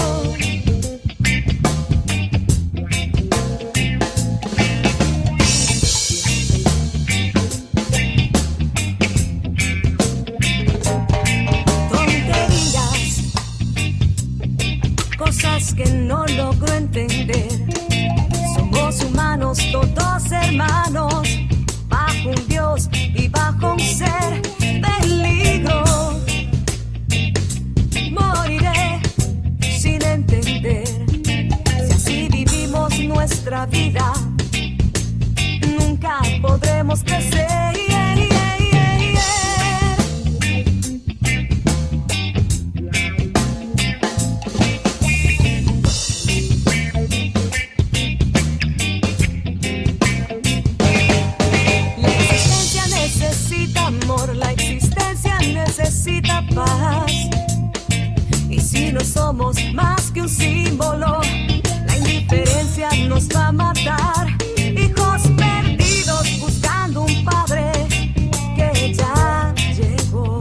Cosas que no logro entender. Somos humanos, todos hermanos, bajo un Dios y bajo un ser. Peligro, moriré sin entender. Si así vivimos nuestra vida, nunca podremos crecer. La existencia necesita paz. Y si no somos más que un símbolo, la indiferencia nos va a matar. Hijos perdidos buscando un padre que ya llegó.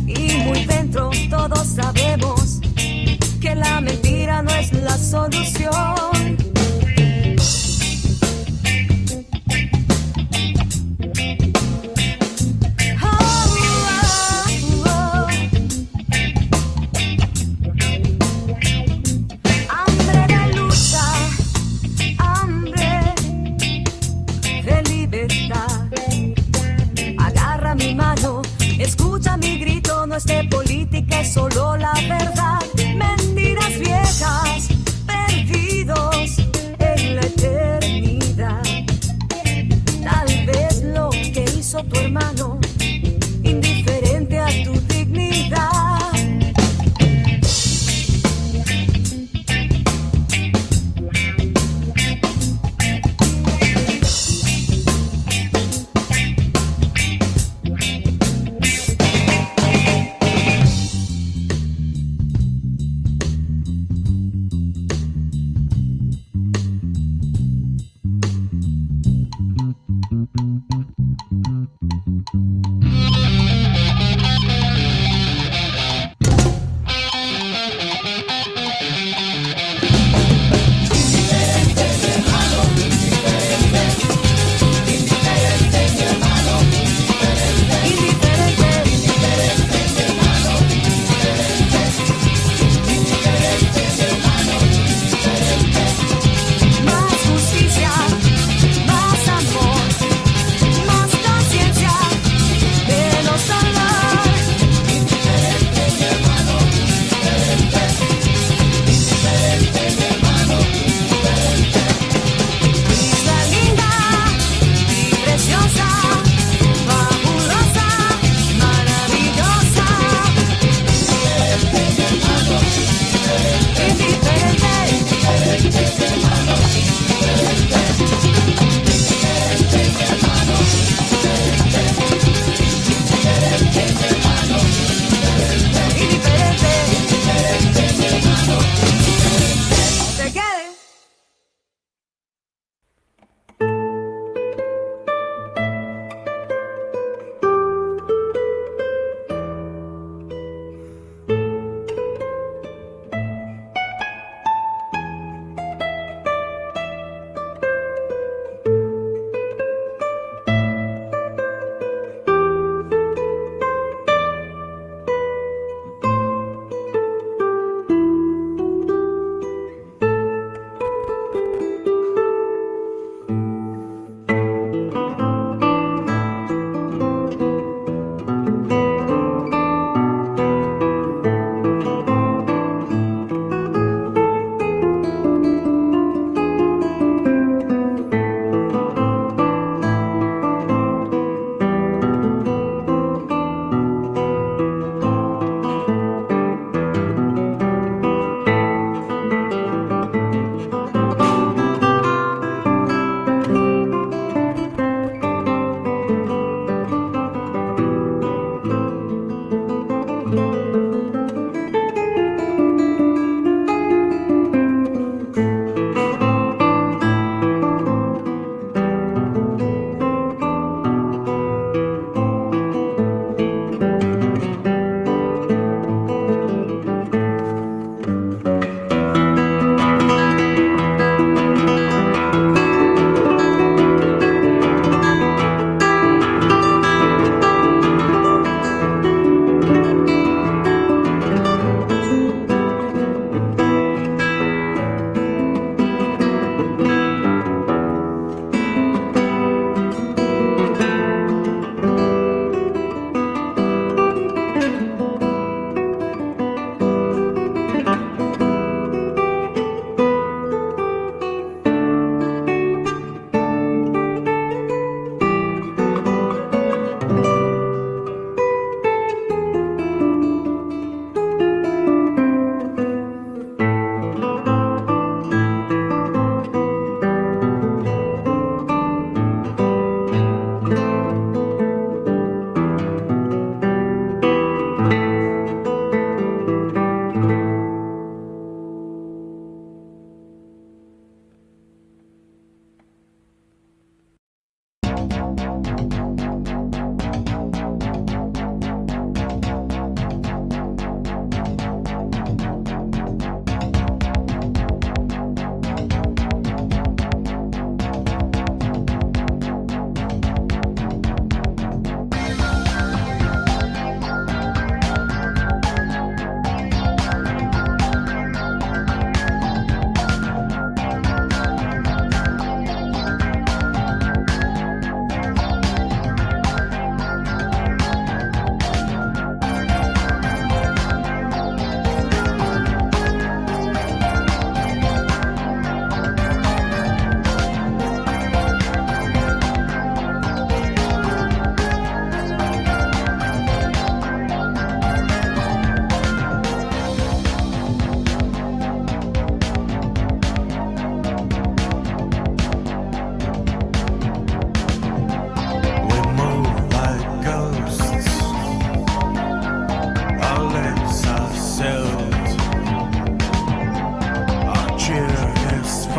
Y muy dentro todos sabemos que la mentira no es la solución. Escucha mi grito, no es de política, es solo la verdad. Mentiras viejas, perdidas.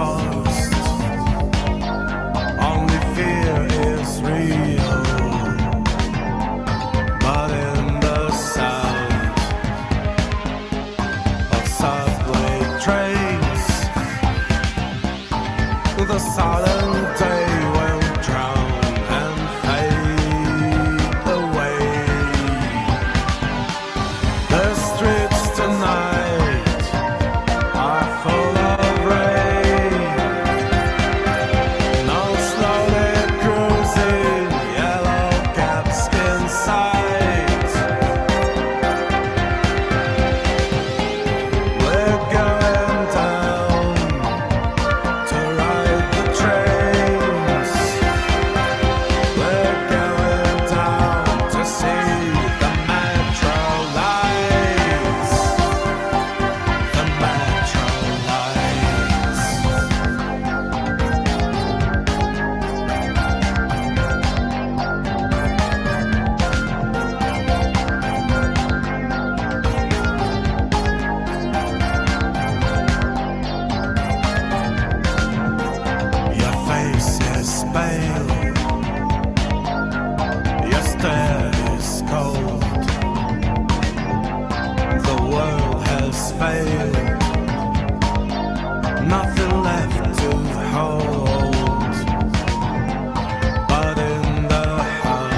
forced. Only fear is real. But in the sound of subway trains, the silent day will drown and fade away. The streets tonight are full of rain. No slowly cruising yellow cabs in sight. We're going down to ride the trains. We're going down to see the metro lights. The metro lights. Your face is pale. Your stare is cold. The world has failed. Nothing left to hold. But in the hum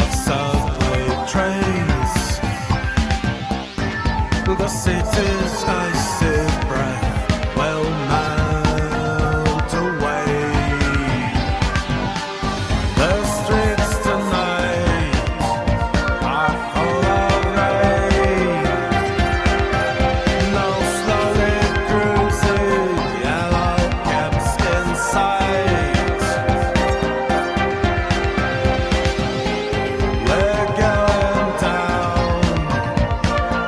of subway trains, the city's icy breath will melt away. The streets tonight are full of rain. No slowly cruising yellow cabs in sight. We're going down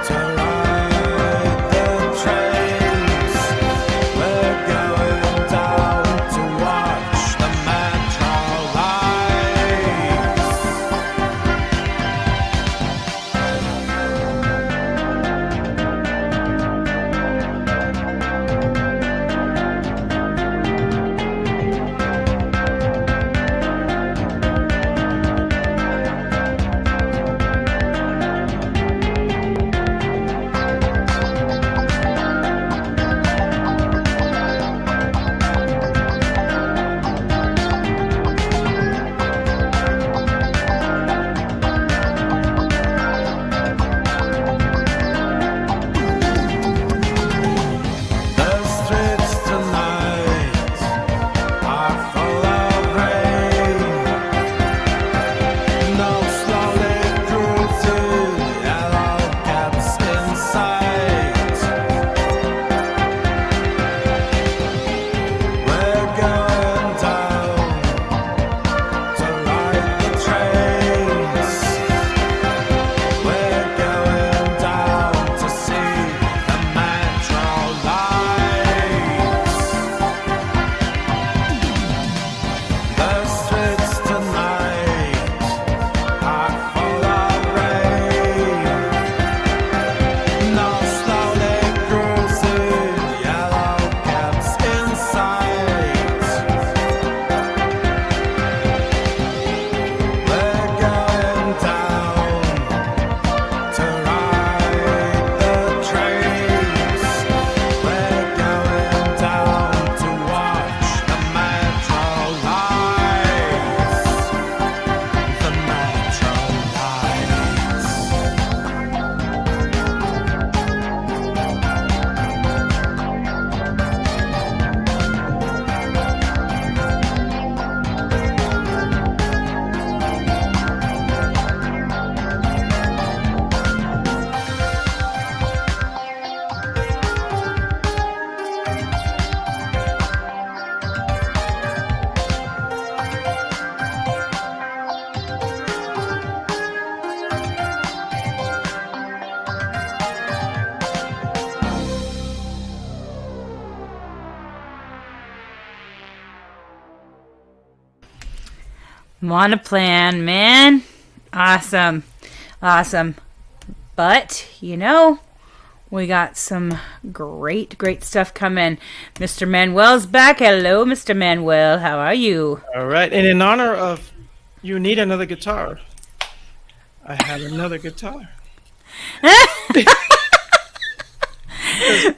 to ride the trains. We're going down to watch the metro lights. The streets tonight are full of rain. No slowly cruising yellow cabs in sight. We're going down to ride the trains. We're going down to see the metro lights. The streets tonight are full of rain. No slowly cruising yellow cabs in sight. We're going down to ride the trains. We're going down to watch the metro lights. The metro lights. I'm on a plan, man. Awesome. Awesome. But, We got some great stuff coming. Mr. Manuel's back. Hello, Mr. Manuel. How are you? All right. And in honor of you need another guitar, I have another guitar.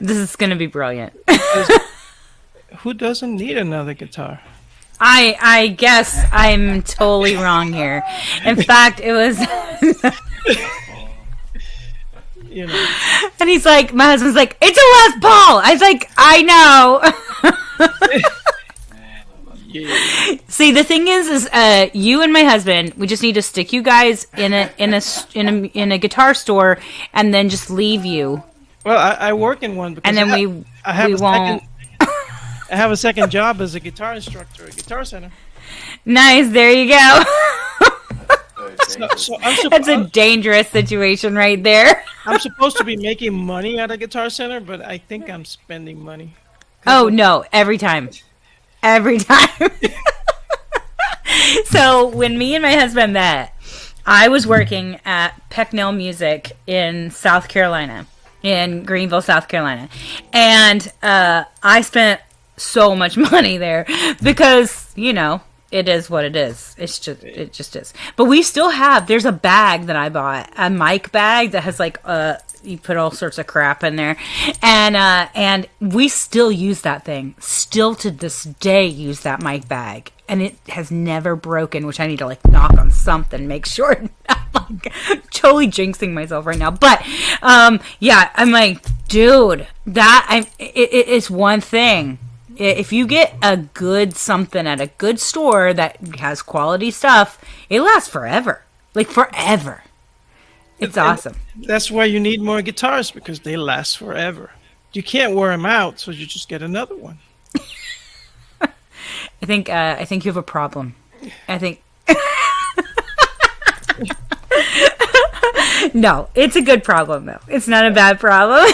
This is going to be brilliant. Who doesn't need another guitar? I guess I'm totally wrong here. In fact, it was... You know. And he's like, my husband's like, it's a Les Paul. I was like, I know. Yeah. See, the thing is you and my husband, we just need to stick you guys in a guitar store, and then just leave you. Well, I work in one because And then I have we a won't. I have a second job as a guitar instructor at Guitar Center. Nice, there you go. So That's a dangerous situation right there. I'm supposed to be making money at a Guitar Center, but I think I'm spending money. Oh no, every time. So when me and my husband met, I was working at Pecknell Music in South Carolina, in Greenville, South Carolina. And I spent so much money there because, you know, it is what it is. It just is. But we still have, there's a bag that I bought, a mic bag that has like you put all sorts of crap in there. And we still use that thing. Still to this day use that mic bag. And it has never broken, which I need to like knock on something, make sure. I'm like totally jinxing myself right now. But yeah, I'm like, dude, it's one thing. If you get a good something at a good store that has quality stuff, it lasts forever. Like forever. It's awesome. That's why you need more guitars, because they last forever. You can't wear them out, so you just get another one. I think you have a problem. I think No, it's a good problem though. It's not a bad problem.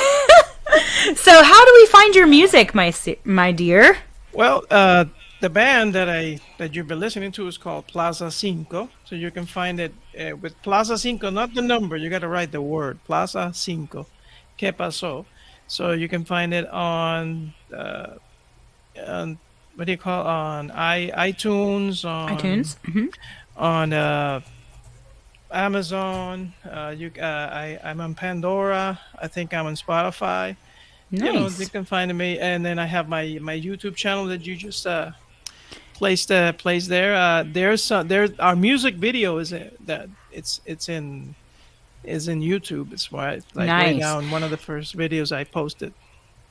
So how do we find your music, my dear? Well, the band that you've been listening to is called Plaza Cinco. So you can find it with Plaza Cinco, not the number. You got to write the word Plaza Cinco. ¿Qué pasó? So you can find it on what do you call, on iTunes, on Amazon. I'm on Pandora. I think I'm on Spotify. Nice. You know, you can find me, and then I have my YouTube channel that you just placed there. There's our music video is in YouTube. It's why it's like right Nice. now in one of the first videos I posted.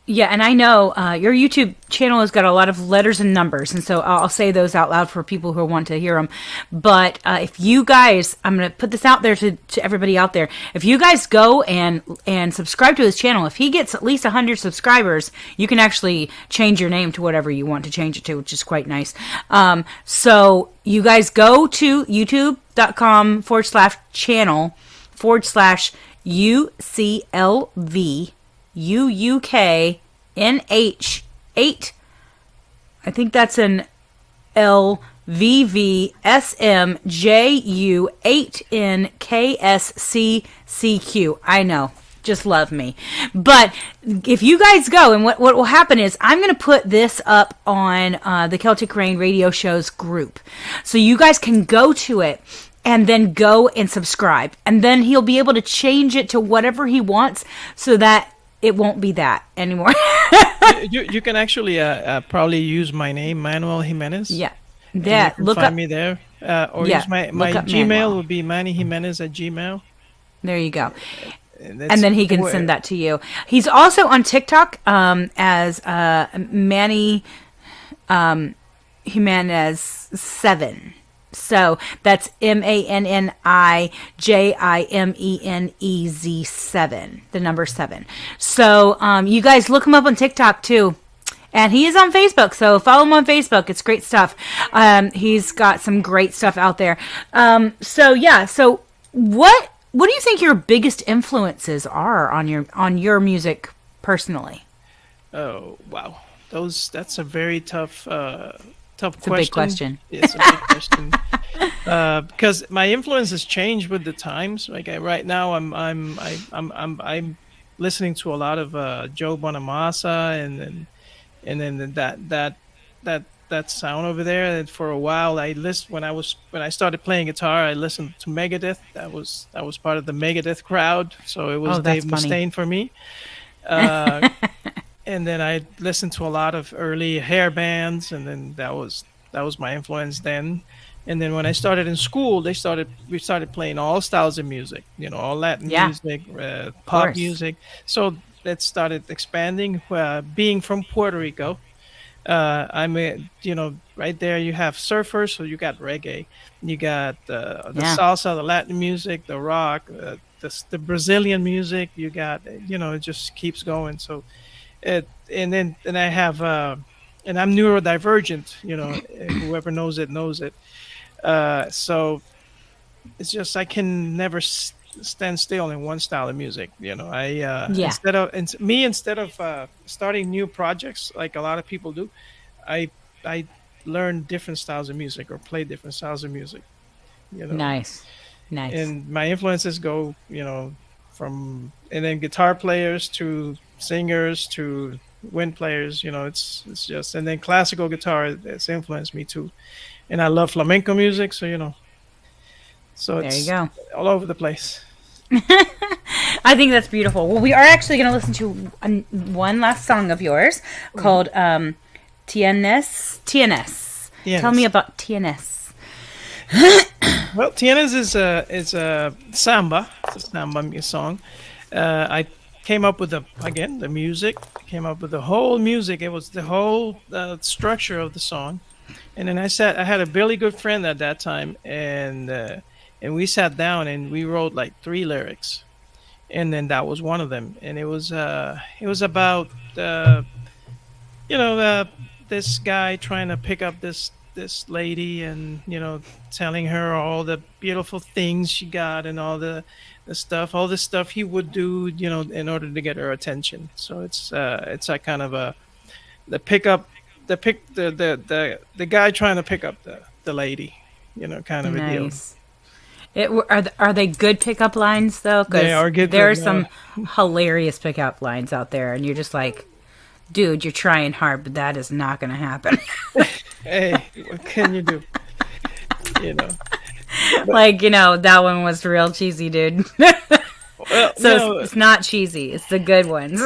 Yeah, and I know your YouTube channel has got a lot of letters and numbers, and so I'll say those out loud for people who want to hear them. But if you guys, I'm going to put this out there to everybody out there. If you guys go and subscribe to his channel, if he gets at least 100 subscribers, you can actually change your name to whatever you want to change it to, which is quite nice. So you guys go to youtube.com/channel/UCLV UUKNH8. I think that's an LVVSMJU8NKSCCQ. I know. Just love me. But if you guys go, and what will happen is I'm going to put this up on the Celtic Rain radio show's group. So you guys can go to it and then go and subscribe. And then he'll be able to change it to whatever he wants so that it won't be that anymore. you can actually probably use my name, Manuel Jimenez. Yeah. Yeah. Look find up me there. Or yeah, use my look up Gmail Manuel. would be mannyjimenez@gmail. There you go. That's And then he can where- send that to you. He's also on TikTok as Manny Jimenez 7. So that's MANNIJIMENEZ 7, the number 7. So you guys look him up on TikTok too. And he is on Facebook, so follow him on Facebook. It's great stuff. He's got some great stuff out there. So yeah, so what do you think your biggest influences are on your music personally? Oh wow, that's a very tough It's question. a big question. It's a big question. Because my influence has changed with the times. Like right now, I'm listening to a lot of Joe Bonamassa, and then that sound over there. And for a while, I listened when I started playing guitar. I listened to Megadeth. That was part of the Megadeth crowd. So it was Oh, that's Dave funny. Mustaine for me. Uh, and then I listened to a lot of early hair bands, and then that was my influence then. And then when I started in school, we started playing all styles of music, all Latin Yeah, music, pop course. music. So that started expanding. Being from Puerto Rico, right there you have surfers, so you got reggae, you got the Yeah. salsa, the Latin music, the rock, the Brazilian music. You got, it just keeps going. So and I have and I'm neurodivergent. Whoever knows it knows it. So it's just I can never stand still in one style of music. I Yeah. instead of starting new projects like a lot of people do, I learn different styles of music or play different styles of music. You know, Nice. Nice. and my influences go, from and then guitar players to singers to wind players. It's just, and then classical guitar has influenced me too, and I love flamenco music. So There you it's go. all over the place. I think that's beautiful. Well, we are actually going to listen to one last song of yours called TNS. TNS. Tell me about TNS. Well, Jimenez is a samba. It's a samba song. I came up with the music. Came up with the whole music. It was the whole structure of the song. And then I had a really good friend at that time, and we sat down and we wrote like 3 lyrics, and then that was one of them. And it was about this guy trying to pick up this lady, and telling her all the beautiful things she got, and all the stuff he would do, in order to get her attention. So it's like kind of the pickup the guy trying to pick up the lady, kind of a deal. Nice. Are they good pickup lines though? 'Cause They are good, there are but, some hilarious pickup lines out there, and you're just like, dude, you're trying hard, but that is not going to happen. Hey, what can you do? That one was real cheesy, dude. Well, So it's not cheesy. It's the good ones.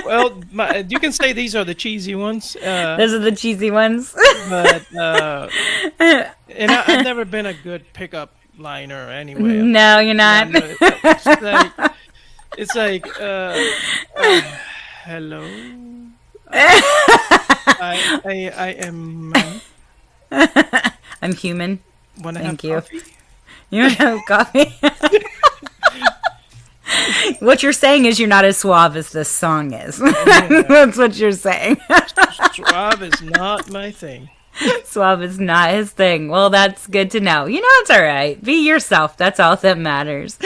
well, you can say these are the cheesy ones, Those are the cheesy ones. but and I've never been a good pickup liner anyway. No, you're not. It's like hello. I am. I'm human. Wanna Thank have you. coffee? You have coffee. What you're saying is you're not as suave as this song is. That's what you're saying. Suave is not my thing. Suave is not his thing. Well, that's good to know. It's all right. Be yourself. That's all that matters.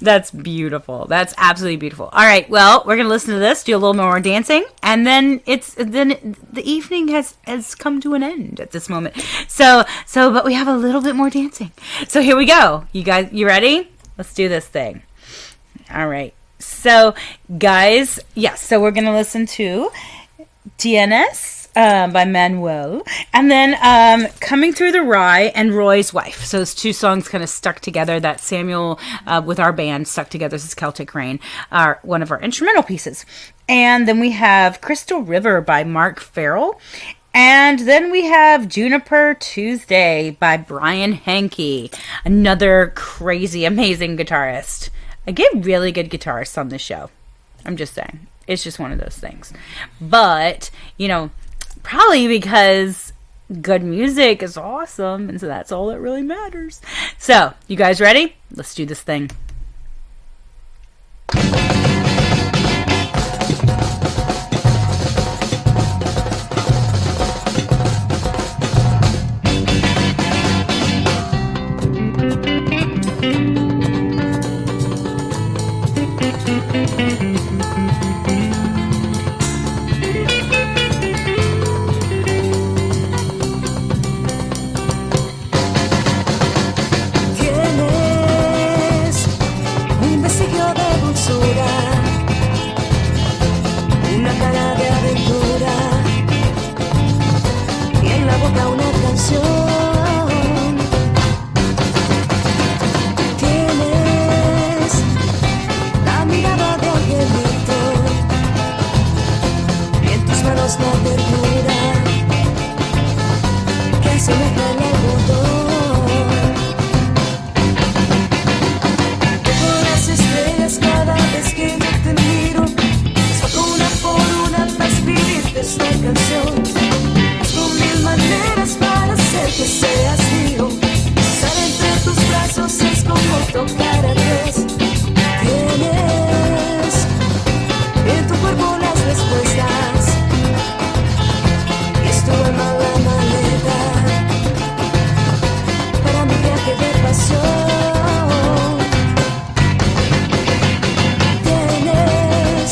That's beautiful. That's absolutely beautiful. All right. Well, we're gonna listen to this, do a little more dancing, and then the evening has come to an end at this moment. But we have a little bit more dancing. So here we go. You guys, you ready? Let's do this thing. All right. So, guys, yes. So we're gonna listen to TNS. By Manuel, and then Coming Through the Rye and Roy's Wife. So those 2 songs kind of stuck together, that Samuel with our band stuck together. This is Celtic Rain, one of our instrumental pieces. And then we have Crystal River by Mark Farrell. And then we have Juniper Tuesday by Brian Hankey, another crazy, amazing guitarist. I get really good guitarists on this show. I'm just saying. It's just one of those things. But, probably because good music is awesome, and so that's all that really matters. So, you guys ready? Let's do this thing. Tienes ojos la ternura que asemeja el algodón. Toco las estrellas cada vez que yo te miro. Saco una por una para escribirte esta canción. Busco mil maneras para hacer que seas mío. Estar entre tus brazos es como tocar a Dios. Tienes en tu cuerpo las respuestas y es tu alma la maleta para mi viaje de pasión. Tienes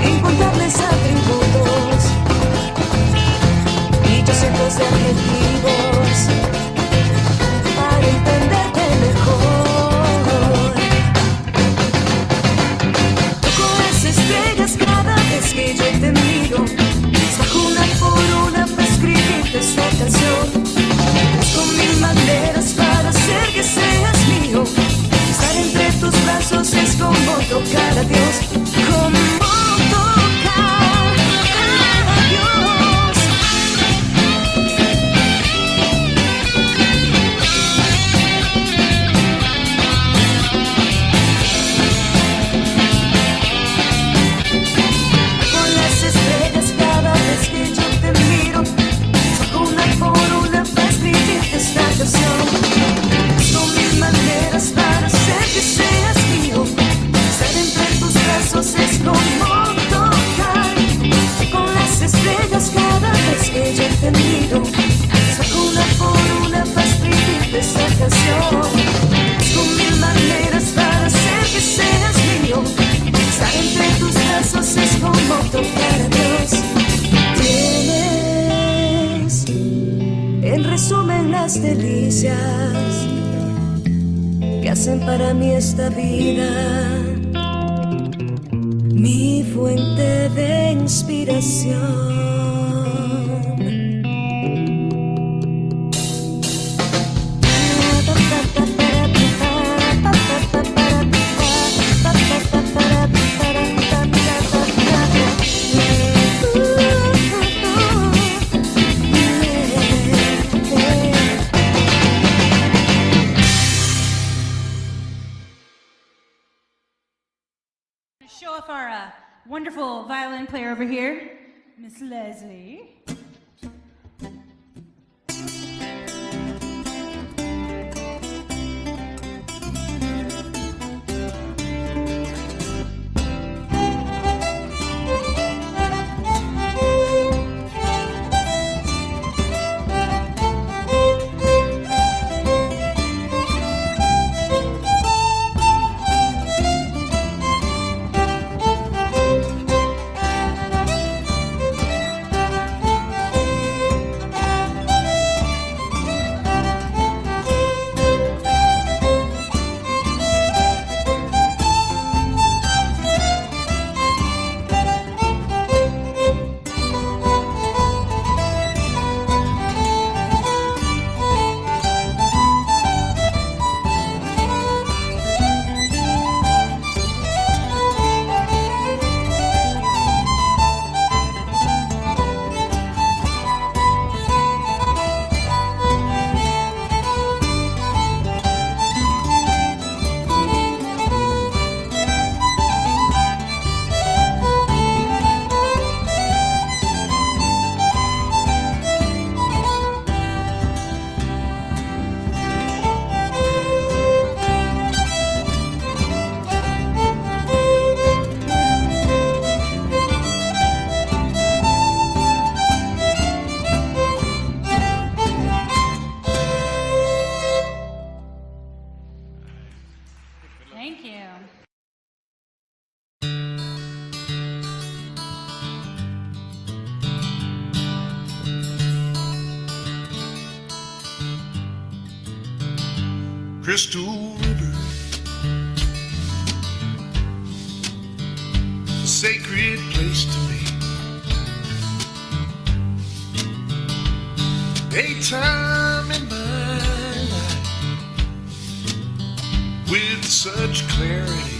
incontables atributos y 800 de adjetivos para entenderte mejor. Toco las estrellas cada vez que yo te miro. Saco una por una para escribirte esta canción. Busco mil maneras para hacer que seas mío. Estar entre tus brazos es como tocar a Dios. Como tocar a Dios. Con las estrellas cada vez que yo te miro. Saco una por una para escribirte esta canción. Busco mil maneras para hacer que seas mío. Estar entre tus brazos es como tocar. Con las estrellas cada vez que yo te miro. Saco una por una para escribirte esta canción. Busco mil maneras para hacer que seas mío. Estar entre tus brazos es como tocar a Dios. Tienes, en resumen, las delicias que hacen para mí esta vida, mi fuente de inspiración. Show off our wonderful violin player over here, Miss Leslie. Thank you. Crystal River, a sacred place to me. Daytime in my life with such clarity.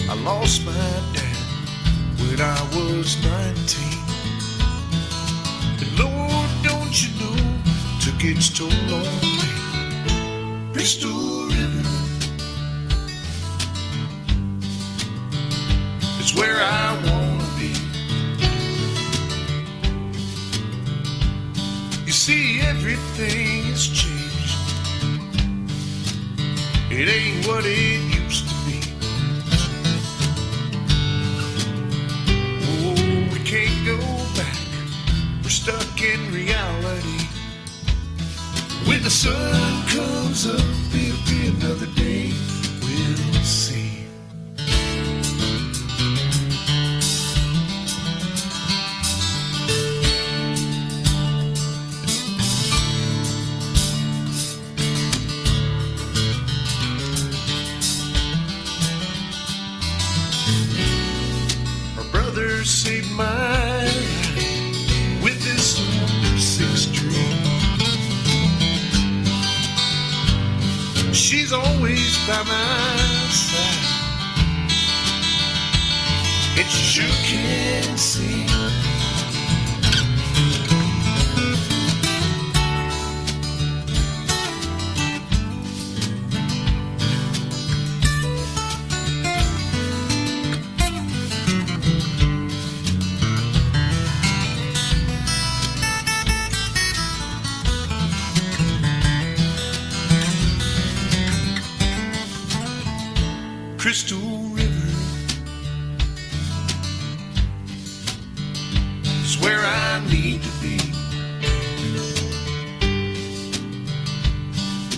I lost my dad when I was 19. And Lord, don't you know, took its toll on me. Crystal River is where I wanna be. You see, everything has changed. It ain't what it used to be. Oh, we can't go back. We're stuck in reality. When the sun comes up, it'll be another day. We'll see. Saved my life with this number 6 dream. She's always by my side, and she sure can sing. Crystal River is where I need to be.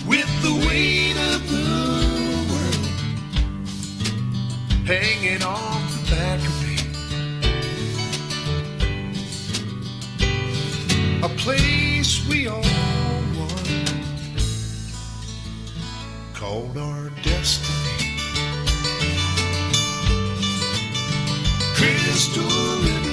With the weight of the world hanging off the back of me. A place we all want, called our destiny. Crystal River.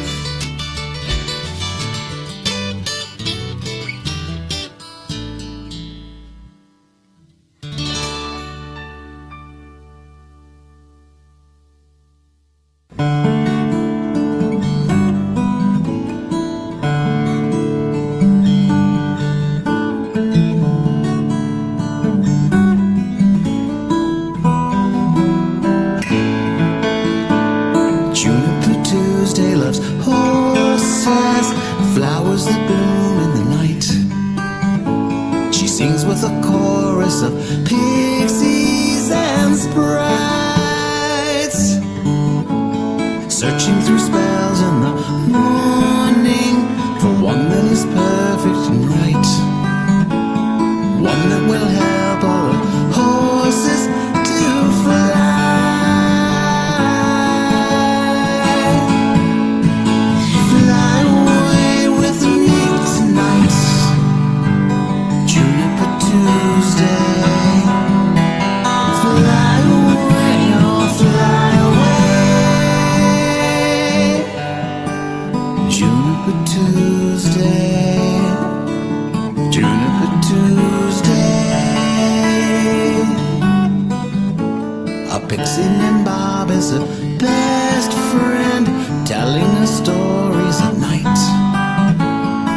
Flowers that bloom in the night. She sings with a chorus of pixies and sprites, searching through spells in the morning for one that is perfect and right, one that will help all the horses to fly. Pixie and Bob is a best friend, telling her stories at night.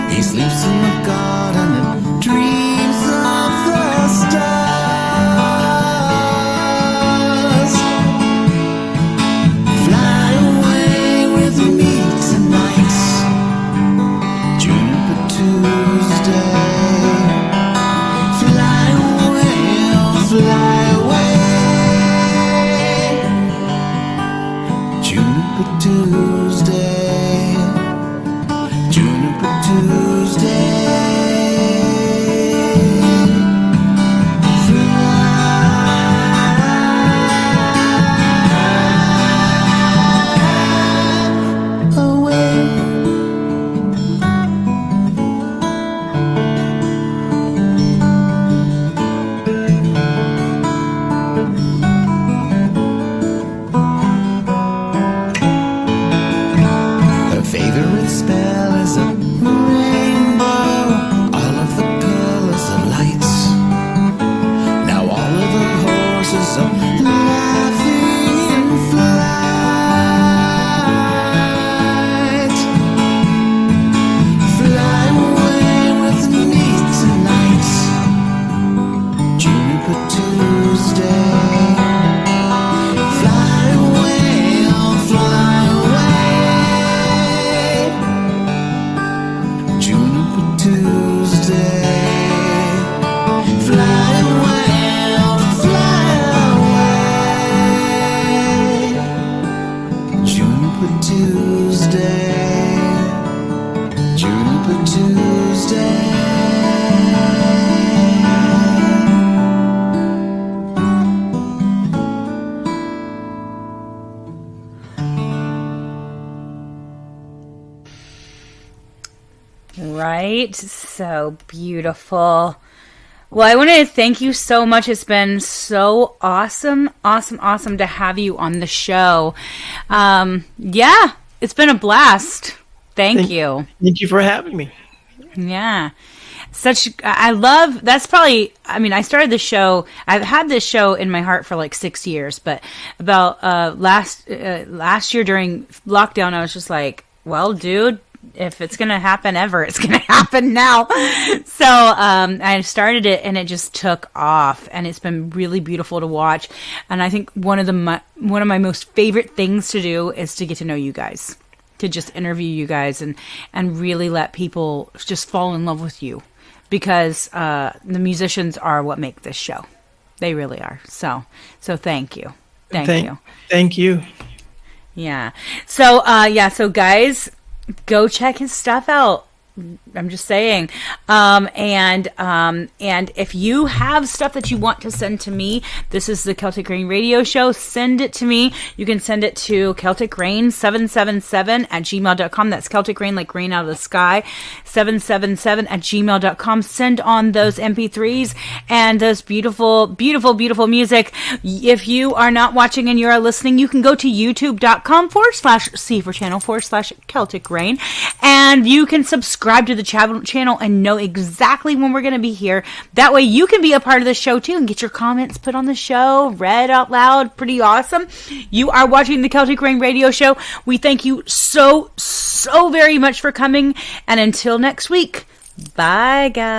He sleeps in the garden and dreams of the stars. Fly away with me tonight, Juniper Tuesday. Fly away, oh fly away. Tuesday, Juniper Tuesday. Right? So beautiful. Well, I want to thank you so much. It's been so awesome to have you on the show. Yeah, it's been a blast. Thank you. Thank you for having me. Yeah. That's probably, I mean, I started the show, I've had this show in my heart for like 6 years, but about last year during lockdown, I was just like, well, dude, if it's going to happen ever, it's going to happen now. So I started it and it just took off, and it's been really beautiful to watch. And I think one of my most favorite things to do is to get to know you guys, to just interview you guys and really let people just fall in love with you, because the musicians are what make this show. They really are. So thank you. Thank you. Thank you. Yeah. So guys, go check his stuff out. I'm just saying. And if you have stuff that you want to send to me, this is the Celtic Rain Radio Show. Send it to me. You can send it to celticrain777@gmail.com. That's Celtic Rain, like rain out of the sky, 777@gmail.com. Send on those MP3s and those beautiful, beautiful, beautiful music. If you are not watching and you are listening, you can go to youtube.com/C for channel/Celtic Rain, and you can subscribe to the channel and know exactly when we're going to be here. That way you can be a part of the show too and get your comments put on the show, read out loud. Pretty awesome. You are watching the Celtic Rain Radio Show. We thank you so very much for coming, and until next week, bye guys.